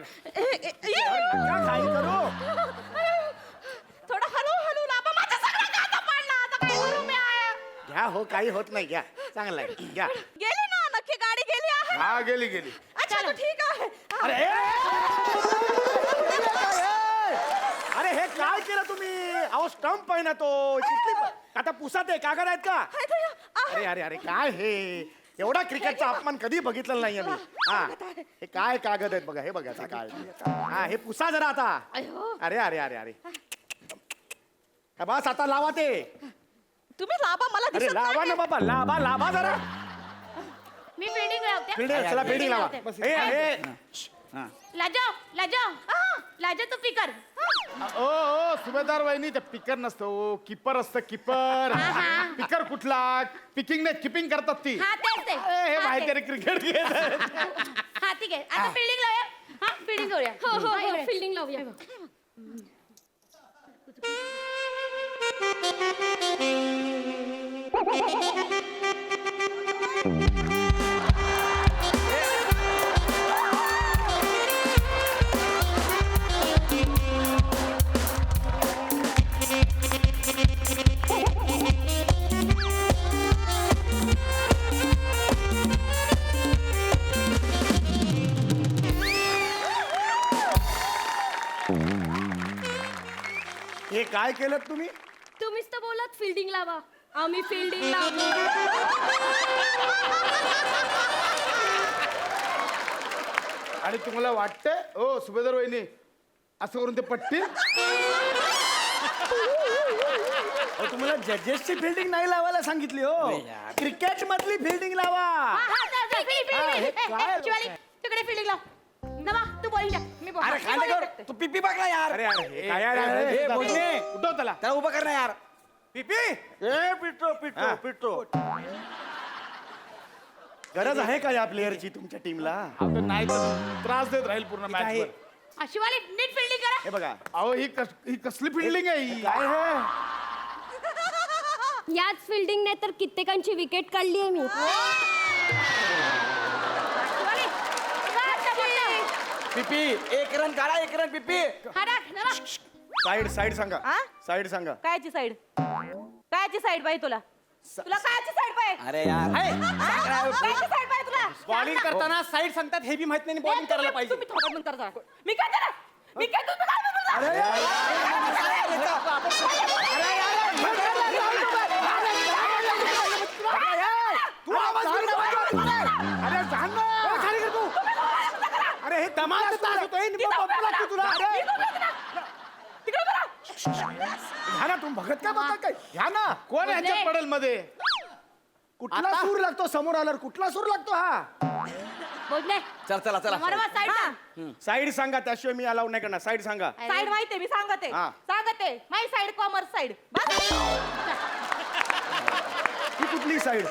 [SPEAKER 8] काय करू?
[SPEAKER 5] थोडा हलू हलू लावा. माझा सगळा कांदा पाडला. आता काय करू मी?
[SPEAKER 8] घ्या हो काही होत नाही. घ्या चांगलं आहे घ्या.
[SPEAKER 5] गेली ना नक्की गाडी गेली आहे.
[SPEAKER 6] हा गेली गेली.
[SPEAKER 5] अच्छा तो ठीक आहे.
[SPEAKER 8] अरे अरे हे काय केलं तुम्ही? अहो स्टंप आहे ना तो. आता पुसात आहे कागद आहेत का? अरे अरे अरे काय हे एवढा क्रिकेटचा अपमान कधी बघितलेला नाहीये मी. हा हे काय कागद आहेत बघा. हे बघा आता काय. हा हे पुसा जरा आता. अरे अरे अरे अरे बस आता लावा ते.
[SPEAKER 5] तुम्ही लावा मला
[SPEAKER 8] अरे
[SPEAKER 5] दिसत
[SPEAKER 8] लावा ना बाबा लावा लावा जरा.
[SPEAKER 7] मी फिल्डिंग लावते.
[SPEAKER 8] फिल्डिंग चला फिल्डिंग लावा.
[SPEAKER 7] लाजो लाजो लाजो तू पिकर.
[SPEAKER 6] ओ सुभेदार वहिनी ते पिकर नसतं ओ किपर असतं किपर. पिकर कुठला? पिकिंग नाही किपिंग करतात ती.
[SPEAKER 7] हा तेच ते.
[SPEAKER 6] हे माहिती आहे क्रिकेट घेत.
[SPEAKER 7] हा ठीक आहे आता फिल्डिंग लावूया. हा फिल्डिंग करूया. हो फिल्डिंग लावूया.
[SPEAKER 8] हे काय केलं तुम्ही?
[SPEAKER 7] तुम्हीच तर बोलत फिल्डिंग लावा. आम्ही फिल्डिंग लावू.
[SPEAKER 6] आणि तुम्हाला वाटतंय ओ सुभेदार वहिनी असं करून ते पटतील?
[SPEAKER 8] तुम्हाला जजेसची फिल्डिंग नाही लावायला सांगितली हो. क्रिकेट मधली फिल्डिंग लावा.
[SPEAKER 7] तिकडे फिल्डिंग लाव. नवा तू बॉलिंग टाक. मी
[SPEAKER 9] अरे खांदे कर तू पिपी बघ ना यार.
[SPEAKER 8] अरे अरे हे काय आहे?
[SPEAKER 9] हे बोलणे
[SPEAKER 6] उठव त्याला.
[SPEAKER 9] त्याला उभं कर ना यार.
[SPEAKER 8] पिपी ए पिटो पिटो पिटो. गरज आहे का या प्लेअरची तुमच्या टीमला?
[SPEAKER 6] आता नाही तर त्रास देत राहील पूर्ण मॅच
[SPEAKER 8] आहे.
[SPEAKER 6] वर.
[SPEAKER 7] शिवाली नीट फिल्डिंग करा.
[SPEAKER 8] हे बघा
[SPEAKER 6] अहो ही कसली फिल्डिंग आहे ही?
[SPEAKER 8] काय हे?
[SPEAKER 7] याच फिल्डिंगने तर कित्येकांची विकेट काढली आहे मी.
[SPEAKER 9] पिपी एक रन काढा. एक रन पिपी.
[SPEAKER 8] साईड साईड सांगा. साईड सांगा.
[SPEAKER 5] कायची साईड? कायची साईड पाहिजे तुला? तुला कायची साईड पाहिजे?
[SPEAKER 9] अरे यार
[SPEAKER 5] कायची साईड पाहिजे तुला?
[SPEAKER 8] बॉलिंग करताना साईड सांगतात हे बी माहित नाही बॉलिंग करायला पाहिजे.
[SPEAKER 5] तुम्ही थोडं बंद करा. मी काय केलं? मी काय तुम्ही काय बोलता?
[SPEAKER 8] तू आवाज दिला पाहिजे.
[SPEAKER 6] अरे सांग ना.
[SPEAKER 8] खाली कर तू. अरे हे धमाल त्रास होतोय. बंप लागतो तुला. अरे ह्या ना तुम्ही बघत काय बघत काय? ह्या ना
[SPEAKER 6] कोण ह्याच्यात पडेल मध्ये?
[SPEAKER 8] कुठला सूर लागतो समोर आल्यावर? कुठला सूर लागतो हा?
[SPEAKER 7] बोलले
[SPEAKER 9] चला चला
[SPEAKER 7] साईड.
[SPEAKER 8] साईड सांगा त्याशिवाय मी अलाउड नाही करणार. साईड सांगा.
[SPEAKER 5] साईड माहितीये मी सांगते.
[SPEAKER 8] हा.
[SPEAKER 5] सांगते माय साईड कॉमर्स साईड.
[SPEAKER 8] ही कुठली साईड?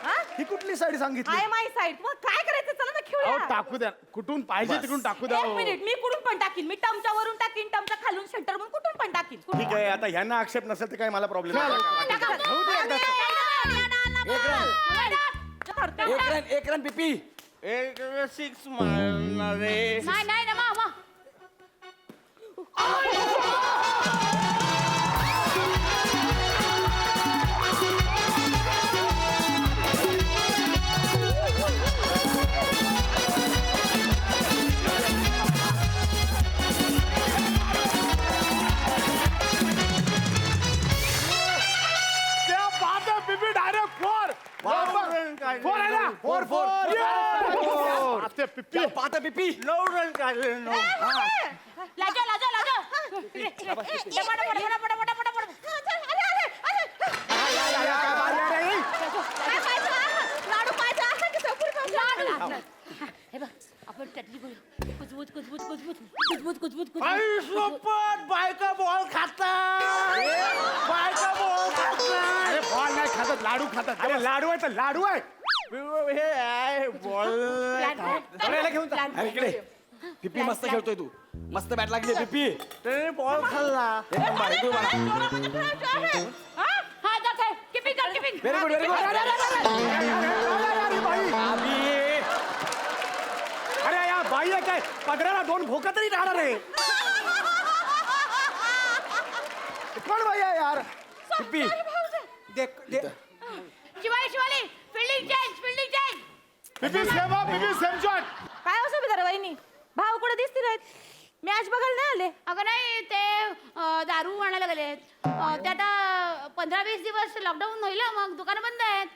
[SPEAKER 5] हा?
[SPEAKER 8] ही कुठली साईड सांगितली?
[SPEAKER 5] I my side. मग काय करायचं? चला ना
[SPEAKER 6] अहो
[SPEAKER 5] खेळूया.
[SPEAKER 6] टाकू द्या. कुठून पाहिजे तिकडून टाकू द्या.
[SPEAKER 5] एक
[SPEAKER 6] हो.
[SPEAKER 5] मिनिट मी कुठून पण टाकीन. मी टमच्या वरून टाकीन. टमच्या खालून सेंटर म्हणून कुठून पण टाकीन.
[SPEAKER 8] ठीक आहे आता ह्यांना आक्षेप नसेल तर काय मला प्रॉब्लेम
[SPEAKER 5] टाका.
[SPEAKER 8] नाही.
[SPEAKER 5] आली, आली, आली,
[SPEAKER 9] एक रन पिपी.
[SPEAKER 2] 6 मारणारे.
[SPEAKER 7] नाही नाही ना वा
[SPEAKER 6] क्या बात है पिपी डायरेक्ट फोर फोर आहे ना फोर फोर आते पिपी
[SPEAKER 9] पाहता पिपी.
[SPEAKER 2] 9 रन काढले 9.
[SPEAKER 7] लाजा लाजा लाजा लाडू पाहिजे हे बघ आपण चटणी करू कुजबूज कुजबूज कुजबूज कुजबूज कुजबूज
[SPEAKER 2] सोपट बायका बॉल खातात. बायका बॉल खातात.
[SPEAKER 6] अरे बॉल नाही खातात लाडू खातात अरे लाडू आहे तर लाडू आहे
[SPEAKER 2] हे आहे बॉल.
[SPEAKER 9] अरे इकडे पिपी मस्त खेळतोय तू. मस्त बॅट लागली पिपी.
[SPEAKER 2] त्याने बॉल खाल्ला.
[SPEAKER 9] Very good very good.
[SPEAKER 6] अरे या बाई आहे काय पदराला 2 भोका तरी राहणार आहे कोण बाई आहे यार
[SPEAKER 9] पिपी
[SPEAKER 6] देख देख
[SPEAKER 7] शिवाली शिवाली फिल्डिंग चेंज
[SPEAKER 6] पिपी सेम शॉट
[SPEAKER 1] काय असं बिचारा वहिनी भाऊ कुठे दिसतील आहेत मॅच बघायला नाही आले.
[SPEAKER 7] अगं नाही ते दारू आणायला गेलेत ते आता 15-20 दिवस लॉकडाऊन होईल मग दुकानं बंद आहेत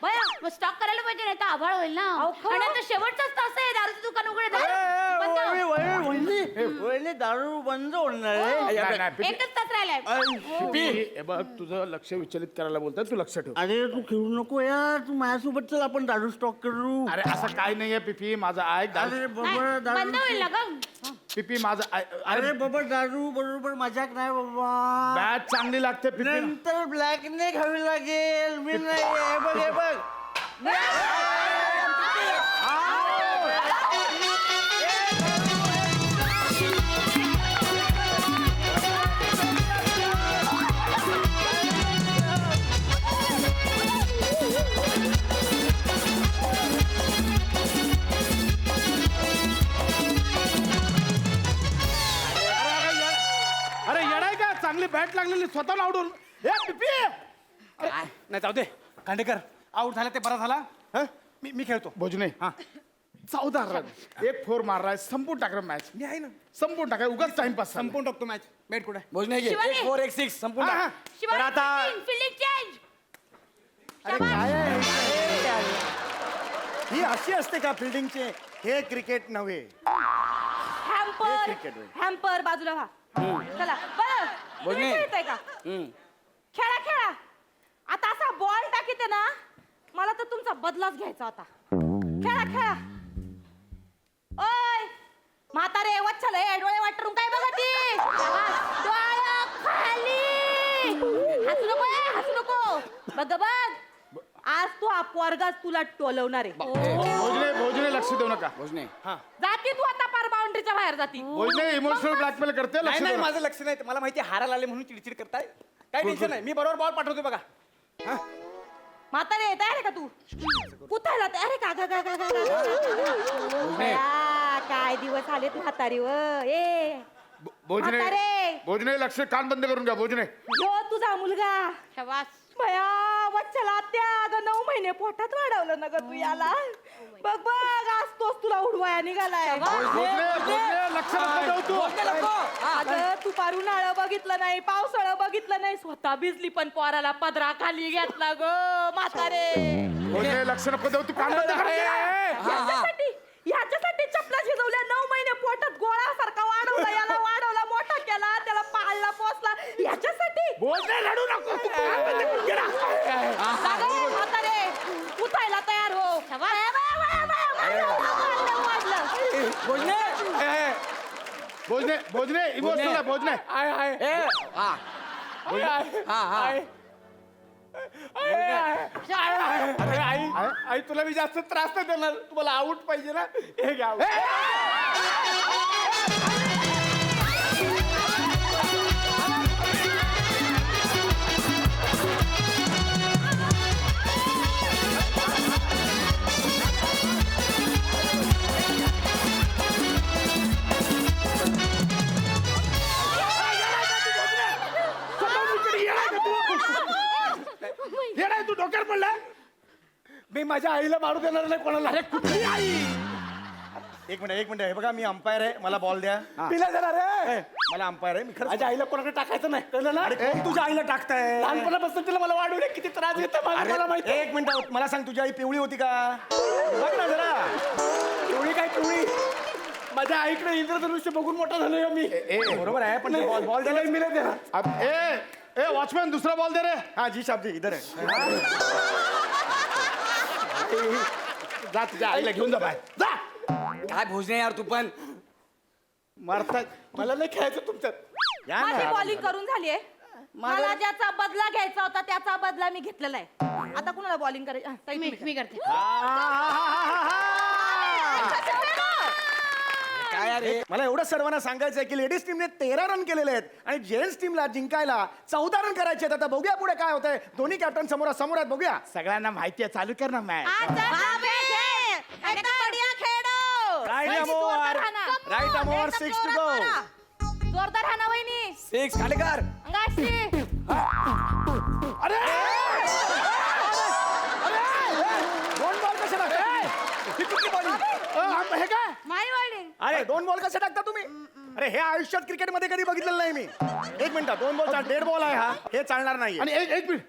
[SPEAKER 7] मग स्टॉक करायला पाहिजे नाही तर आभाळ होईल ना आणि आता शेवटचाच तास आहे दारूचं दुकान उघडे
[SPEAKER 2] वहिनी दारू बंद होणार आहे.
[SPEAKER 7] एकच तास राहिलाय
[SPEAKER 6] हे बघ तुझं लक्ष विचलित करायला बोलतोय तू लक्ष ठेव
[SPEAKER 2] अरे तू खेळू नको यार. तू माझ्यासोबत चल आपण दारू स्टॉक करू.
[SPEAKER 6] अरे असं काय नाहीये पिपी माझं ऐक
[SPEAKER 2] अरे बाबा
[SPEAKER 7] नाही,
[SPEAKER 2] दारू.
[SPEAKER 7] बंद होईल ना ग
[SPEAKER 6] पिपी माझं
[SPEAKER 2] अरे बाबा दारू बरोबर मजाक नाही बाबा.
[SPEAKER 6] बॅट चांगली लागते पिपी
[SPEAKER 2] नंतर ब्लॅक ने घ्यावी लागेल. मी नाही हे बघ हे बघ.
[SPEAKER 6] अरे येडाय का चांगली बॅट लागलेली स्वतःला आवडून ए पिपी
[SPEAKER 8] नाही जाऊ दे खांडेकर आउट झाला ते बरा झाला हं? मी खेळतो
[SPEAKER 6] भोजने हा 14 रन 1 4 मारलाय संपून टाकलं मॅच
[SPEAKER 8] मी आहे ना
[SPEAKER 6] संपून टाकाय उगाच टाइमपास
[SPEAKER 8] संपून टाकतो मॅच बॅट कुठे
[SPEAKER 9] भोजने घे.
[SPEAKER 7] शिवानी.
[SPEAKER 9] 1 4 1 6 संपूर्ण
[SPEAKER 6] हा, हा.
[SPEAKER 7] शिवाली
[SPEAKER 8] तर आता-
[SPEAKER 7] फिल्डिंग चेंज
[SPEAKER 8] अरे काय आहे हे? ही अशी असते का फिल्डिंगचे हे क्रिकेट नव्हे
[SPEAKER 1] हॅम्पर
[SPEAKER 8] cricket होय.
[SPEAKER 1] हॅम्पर बाजूला व्हा चला बरं
[SPEAKER 9] बोल
[SPEAKER 1] तुम्ही
[SPEAKER 9] नाही.
[SPEAKER 1] खेळताय का
[SPEAKER 9] हम्म.
[SPEAKER 1] खेळा खेळा आता असा बॉल टाकीते ना मला तर तुमचा बदलाच घ्यायचा होता खेळा खेळा ओय म्हातारे वच्छल हे डोळे वाटरून काय बघती डोळा खाली हसू नको हसू नको बघ बघ आज तू अपवर्गात तुला टोलवणार आहे
[SPEAKER 6] भोजने लक्ष देऊ नका
[SPEAKER 9] भोजने
[SPEAKER 1] जाती तू आता पार बाउंड्रीच्या बाहेर जाती
[SPEAKER 6] भोजने इमोशनल ब्लॅकमेल करते
[SPEAKER 8] नाही
[SPEAKER 6] लक्ष
[SPEAKER 8] नाही
[SPEAKER 6] देऊ नका.
[SPEAKER 8] माझं लक्ष नाही मला माहिती हारायला आले म्हणून चिडचिड करताय काय टेन्शन नाही मी बरोबर बॉल पाठवतो बघा
[SPEAKER 1] म्हातारे तयार आहे का तू कुठायला तयार आहे का गा, गा, गा, गा, गा. या, काय दिवस आलेत म्हातारी व ए
[SPEAKER 6] भोजने
[SPEAKER 1] म्हातारे.
[SPEAKER 6] भोजने लक्ष कान बंद करून घ्या भोजने
[SPEAKER 1] यो तुझा मुलगा
[SPEAKER 7] शबास
[SPEAKER 1] भया वच्छला त्या ग 9 महिने पोटात वाढवलं ना ग तू याला बघ बघ आज तोच तुला उडवाया निघालाय
[SPEAKER 6] भोजने लक्ष नको देऊ तू
[SPEAKER 1] अगं तू पार उन्हाळं बघितलं नाही पावसाळं बघितलं नाही स्वतः भिजली पण पोराला पदरा खाली घेतला ग म्हातारे
[SPEAKER 6] भोजने लक्ष नको देऊ तू कान बंद कर
[SPEAKER 1] ह्याच्यासाठी चपला शिजवल्या 9 महिने पोटात गोळासारखा वाढवला याला वाढवला मोठा केला त्याला पाळला पोसला ह्याच्यासाठी
[SPEAKER 6] भोजने लढू नको तू कान बंद करून घे ना.
[SPEAKER 1] अगं, म्हातारे उठायला तयार हो
[SPEAKER 8] भोजने
[SPEAKER 6] भोजने भोजने इमोशनल आहे भोजने
[SPEAKER 8] अरे आई तुला मी जास्त त्रास नाही देणार तुम्हाला आऊट पाहिजे ना हे घ्या माझ्या आईला मारू देणार नाही कोणाला. अरे कुठली आई? एक मिनिट हे बघा, मी अंपायर आहे, मला बॉल द्या.
[SPEAKER 6] तिला देणार रे.
[SPEAKER 8] मला अंपायर आहे, मी खरं
[SPEAKER 6] माझ्या आईला कोणाकडे टाकायचं नाही, कळलं ना?
[SPEAKER 8] अरे कोण तुझ्या आईला टाकताय?
[SPEAKER 6] लहानपणापासून तिला मला वाढवले किती त्रास देतं
[SPEAKER 8] अरे,
[SPEAKER 6] मला माहिती.
[SPEAKER 8] एक मिनिट मला सांग, तुझी आई पिवळी होती का? बघ ना जरा.
[SPEAKER 6] पिवळी काय पिवळी? माझ्या आईकडे इंद्रधनुष्य बघून मोठा झालोय मी.
[SPEAKER 8] बरोबर आहे, पण बॉल द्यायला
[SPEAKER 6] मी नाही देणार.
[SPEAKER 8] ए वॉचमॅन, दुसरा बॉल दे रे. हा जी साहब जी, इधर आहे.
[SPEAKER 6] जा तुझ्या आईला घेऊन जा बाहेर. जा.
[SPEAKER 9] काय भोजने यार तू पण.
[SPEAKER 6] मारतात. मला नाही खेळायचं तुमच्यात.
[SPEAKER 8] या
[SPEAKER 5] माझी
[SPEAKER 8] ना.
[SPEAKER 5] बॉलिंग करून झालीये. मला ज्याचा बदला घ्यायचा होता त्याचा बदला मी घेतलेला आहे. आता कुणाला बॉलिंग करायची?
[SPEAKER 7] मी करते.
[SPEAKER 9] काय यार हे?
[SPEAKER 8] मला एवढं सर्वांना सांगायचं आहे की लेडीज टीमने 13 रन केलेले आहेत आणि जेंट्स टीमला जिंकायला 14 रन करायचे आहेत. आता बघूया पुढे काय होतंय. दोन्ही कॅप्टन समोर आहेत, बघूया.
[SPEAKER 6] सगळ्यांना माहिती आहे, चालू कर ना match.
[SPEAKER 8] Right arm over 6 to go.
[SPEAKER 5] जोरदार हा ना वहिनी.
[SPEAKER 9] 6 खाडेकर.
[SPEAKER 8] दोन बॉल कसे टाकता? ही कुठली bowling?
[SPEAKER 6] हे काय?
[SPEAKER 5] माय बॉलिंग.
[SPEAKER 8] अरे 2 बॉल कसे टाकता तुम्ही? अरे हे आयुष्यात क्रिकेटमध्ये कधी बघितलेलं नाही मी. एक मिनिट, 2 बॉलचा 1.5 बॉल आहे हा. हे चालणार नाही.
[SPEAKER 6] आणि एक मिनिट,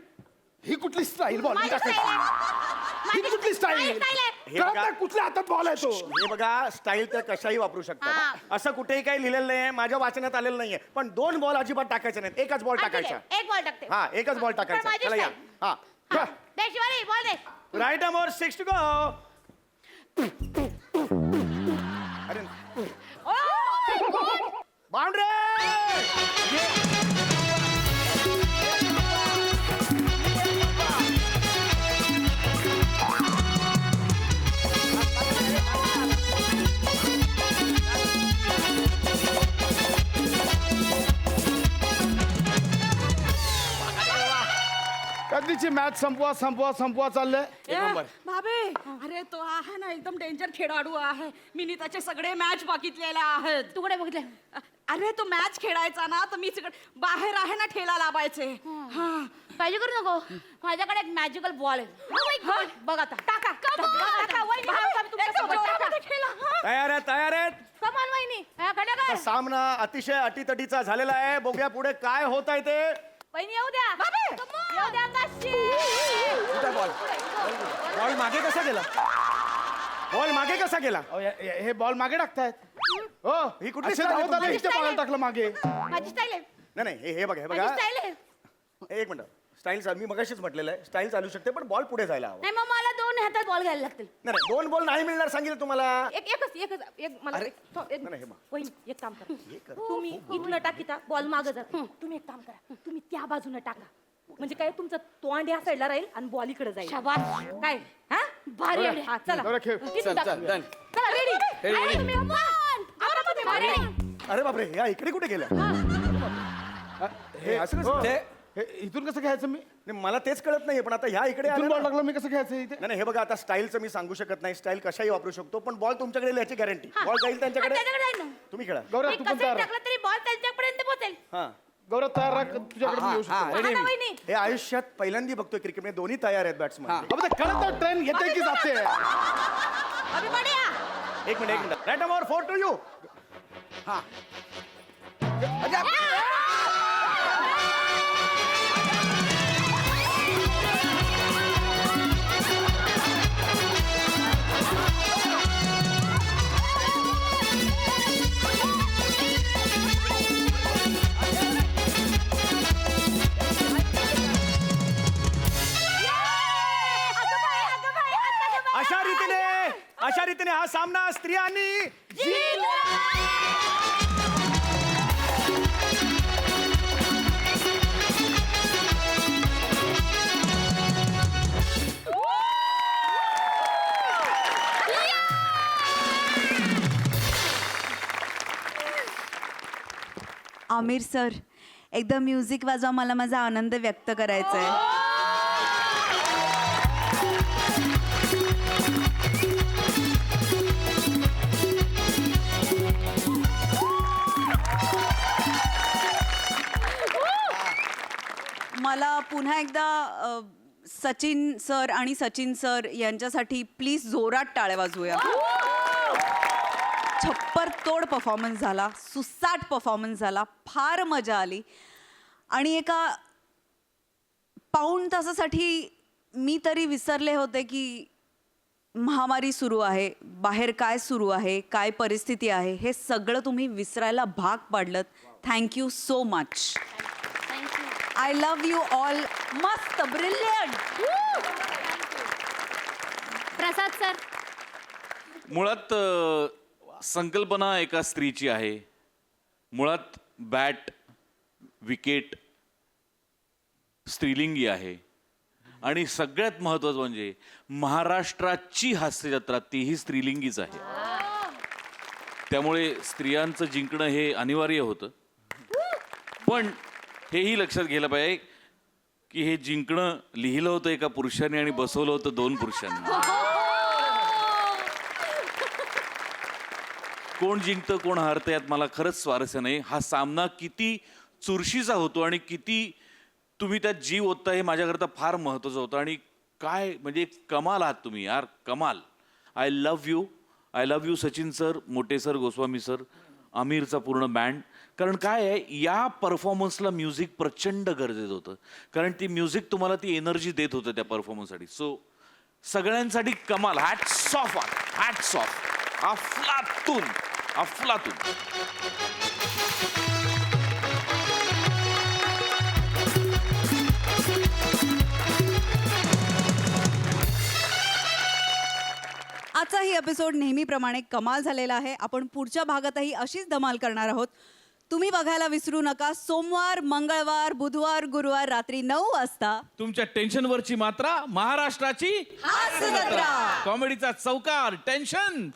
[SPEAKER 6] ही कुठली स्टाईल बॉल? ही कुठली स्टाईल?
[SPEAKER 8] हे बघा.
[SPEAKER 6] कुठल्या हातात बॉल आहे तो?
[SPEAKER 8] हे बघा, स्टाईल तर कशाही वापरू शकतात. असं कुठेही काही लिहिलेलं नाहीये, माझ्या वाचनात आलेलं नाहीये. पण 2 बॉल अजिबात टाकायचे नाहीत, एकच बॉल टाकायचा.
[SPEAKER 7] एक बॉल टाकते.
[SPEAKER 8] हा, एकच बॉल टाकायचा.
[SPEAKER 7] माझी
[SPEAKER 8] चला या. हा,
[SPEAKER 7] दे शिवानी, बॉल दे.
[SPEAKER 8] Right arm over 6 to go. अरे बाउंड्री.
[SPEAKER 6] कधीची मॅच संपवा चाललंय.
[SPEAKER 5] भाभी, अरे तो आहे ना एकदम डेंजर खेळाडू आहे. मी त्याचे सगळे मॅच बघितलेले आहेत.
[SPEAKER 7] तू कुठे बघितलं?
[SPEAKER 5] अरे तो मॅच खेळायचा ना तर मी बाहेर आहे ना ठेला लावायचे.
[SPEAKER 7] काळजी करू नको, माझ्याकडे एक मॅजिकल बॉल आहे. बघ आता. टाका.
[SPEAKER 8] तयार आहेत.
[SPEAKER 7] कमाल वहिनी.
[SPEAKER 8] आता सामना अतिशय अटीतटीचा झालेला आहे. बघूया पुढे काय होत आहे ते.
[SPEAKER 7] वहिनी येऊ द्या. येऊ द्या काशी.
[SPEAKER 8] बॉल मागे कसा गेला? बॉल मागे कसा गेला?
[SPEAKER 6] हे बॉल मागे टाकतायत. हो,
[SPEAKER 8] ही कुठली
[SPEAKER 6] असे
[SPEAKER 8] style आहे
[SPEAKER 6] धावत आले,
[SPEAKER 8] तुमची?
[SPEAKER 6] इथे बॉल टाकलं मागे.
[SPEAKER 7] माझी स्टाईल आहे.
[SPEAKER 8] नाही हे बघा,
[SPEAKER 7] माझी स्टाईल आहे.
[SPEAKER 8] एक मिनिट. स्टाईल मी मगाशीच म्हटलेलं आहे, स्टाईल चालू शकते पण बॉल पुढे जायला हवा.
[SPEAKER 7] नाही मग मला 2 हातात बॉल घ्यायला लागतील.
[SPEAKER 8] नाही 2 बॉल नाही मिळणार सांगितलं तुम्हाला.
[SPEAKER 7] एक मला
[SPEAKER 8] नाही, हे बघ.
[SPEAKER 7] वहिनी एक काम करा. तुम्ही इथनं टाकीता बॉल मागं जा. तुम्ही एक काम करा, तुम्ही त्या बाजूने टाका. म्हणजे काय तुमचं तोंड या साईडला राहील आणि बॉल इकडे जाईल. काय हा भारी idea. हा, चला
[SPEAKER 6] बरं, खेळ.
[SPEAKER 7] तिथून
[SPEAKER 9] चल,
[SPEAKER 7] टाका.
[SPEAKER 9] चल, done.
[SPEAKER 7] चला रेडी. तुम्ही
[SPEAKER 8] अरे बापरे, या इकडे कुठे गेल्या? हे असं कसं?
[SPEAKER 6] हे इथून कसं घ्यायचं मी?
[SPEAKER 8] नाही, मला तेच कळत नाहीये पण आता ह्या इकडे आले
[SPEAKER 6] इथून
[SPEAKER 8] ना.
[SPEAKER 6] बॉल टाकला मी कसं घ्यायचं इथे?
[SPEAKER 8] नाही हे बघा, आता स्टाईलचं मी सांगू शकत नाही. स्टाईल कशाही वापरू शकतो पण बॉल तुमच्याकडे येईल याची गॅरंटी. बॉल जाईल त्यांच्याकडे. तुम्ही खेळा.
[SPEAKER 6] गौरव तू पण तयार राह.
[SPEAKER 7] टाकला तरी बॉल त्यांच्यापर्यंत पोहोचेल.
[SPEAKER 8] हा,
[SPEAKER 6] गौरव तयार राह, तुझ्याकडे मी येऊ शकतो.
[SPEAKER 9] रेडी.
[SPEAKER 7] वहिनी
[SPEAKER 8] हे आयुष्यात पहिल्यांदा बघतोय क्रिकेटमध्ये दोन्ही तयार आहेत बॅट्समन.
[SPEAKER 6] अब ते कळत ट्रेन घेते की जाते.
[SPEAKER 7] अभी बढ़िया.
[SPEAKER 8] एक minute. Right arm over 4 to you. अशा रीतीने हा सामना स्त्रियांनी
[SPEAKER 5] आमिर सर, एकदा म्युझिक वाजवा, मला माझा आनंद व्यक्त करायचा आहे. मला पुन्हा एकदा सचिन सर आणि सचिन सर यांच्यासाठी प्लीज जोरात टाळ्या वाजवूया. छप्पर तोड परफॉर्मन्स झाला, सुसाट परफॉर्मन्स झाला, फार मजा आली. आणि एका पाऊण तासासाठी मी तरी विसरले होते की महामारी सुरू आहे, बाहेर काय सुरू आहे, काय परिस्थिती आहे, हे सगळं तुम्ही विसरायला भाग पाडलं. Thank you so much. I love you all. मस्त, ब्रिलियंट.
[SPEAKER 7] प्रसाद सर.
[SPEAKER 4] मुळात संकल्पना एका स्त्रीची आहे. मुळात बॅट, विकेट स्त्रीलिंगी आहे. आणि सगळ्यात महत्वाचं म्हणजे महाराष्ट्राची हास्यजत्रा तीही स्त्रीलिंगीच आहे. त्यामुळे स्त्रियांचं जिंकणं हे अनिवार्य होतं. पण हेही लक्षात घ्यायला पाहिजे की हे जिंकणं लिहिलं होतं एका पुरुषाने आणि बसवलं होतं 2 पुरुषांनी. कोण जिंकतं कोण हारतं यात मला खरंच स्वारस्य नाही. हा सामना किती चुरशीचा होतो आणि किती तुम्ही त्यात जीव ओतता हे माझ्याकरता फार महत्त्वाचं होतं. आणि काय म्हणजे कमाल आहात तुम्ही यार, कमाल. I love you Sachin sir, मोठे सर, गोस्वामी सर, आमिरचा पूर्ण बँड. कारण काय आहे, या परफॉर्मन्सला म्युझिक प्रचंड गरजेचं होतं. कारण ती म्युझिक तुम्हाला ती एनर्जी देत होतं त्या परफॉर्मन्ससाठी. सो सगळ्यांसाठी कमाल. Hats off, hats off. अफलातून, अफलातून.
[SPEAKER 5] आजचाही एपिसोड नेहमीप्रमाणे कमाल झालेला आहे. आपण पुढच्या भागातही अशीच धमाल करणार आहोत. तुम्ही बघायला विसरू नका. सोमवार, मंगळवार, बुधवार, गुरुवार रात्री 9 वाजता
[SPEAKER 4] तुमच्या टेन्शनवरची मात्रा महाराष्ट्राची
[SPEAKER 5] हास्य जत्रा.
[SPEAKER 4] कॉमेडीचा चौकार. टेन्शन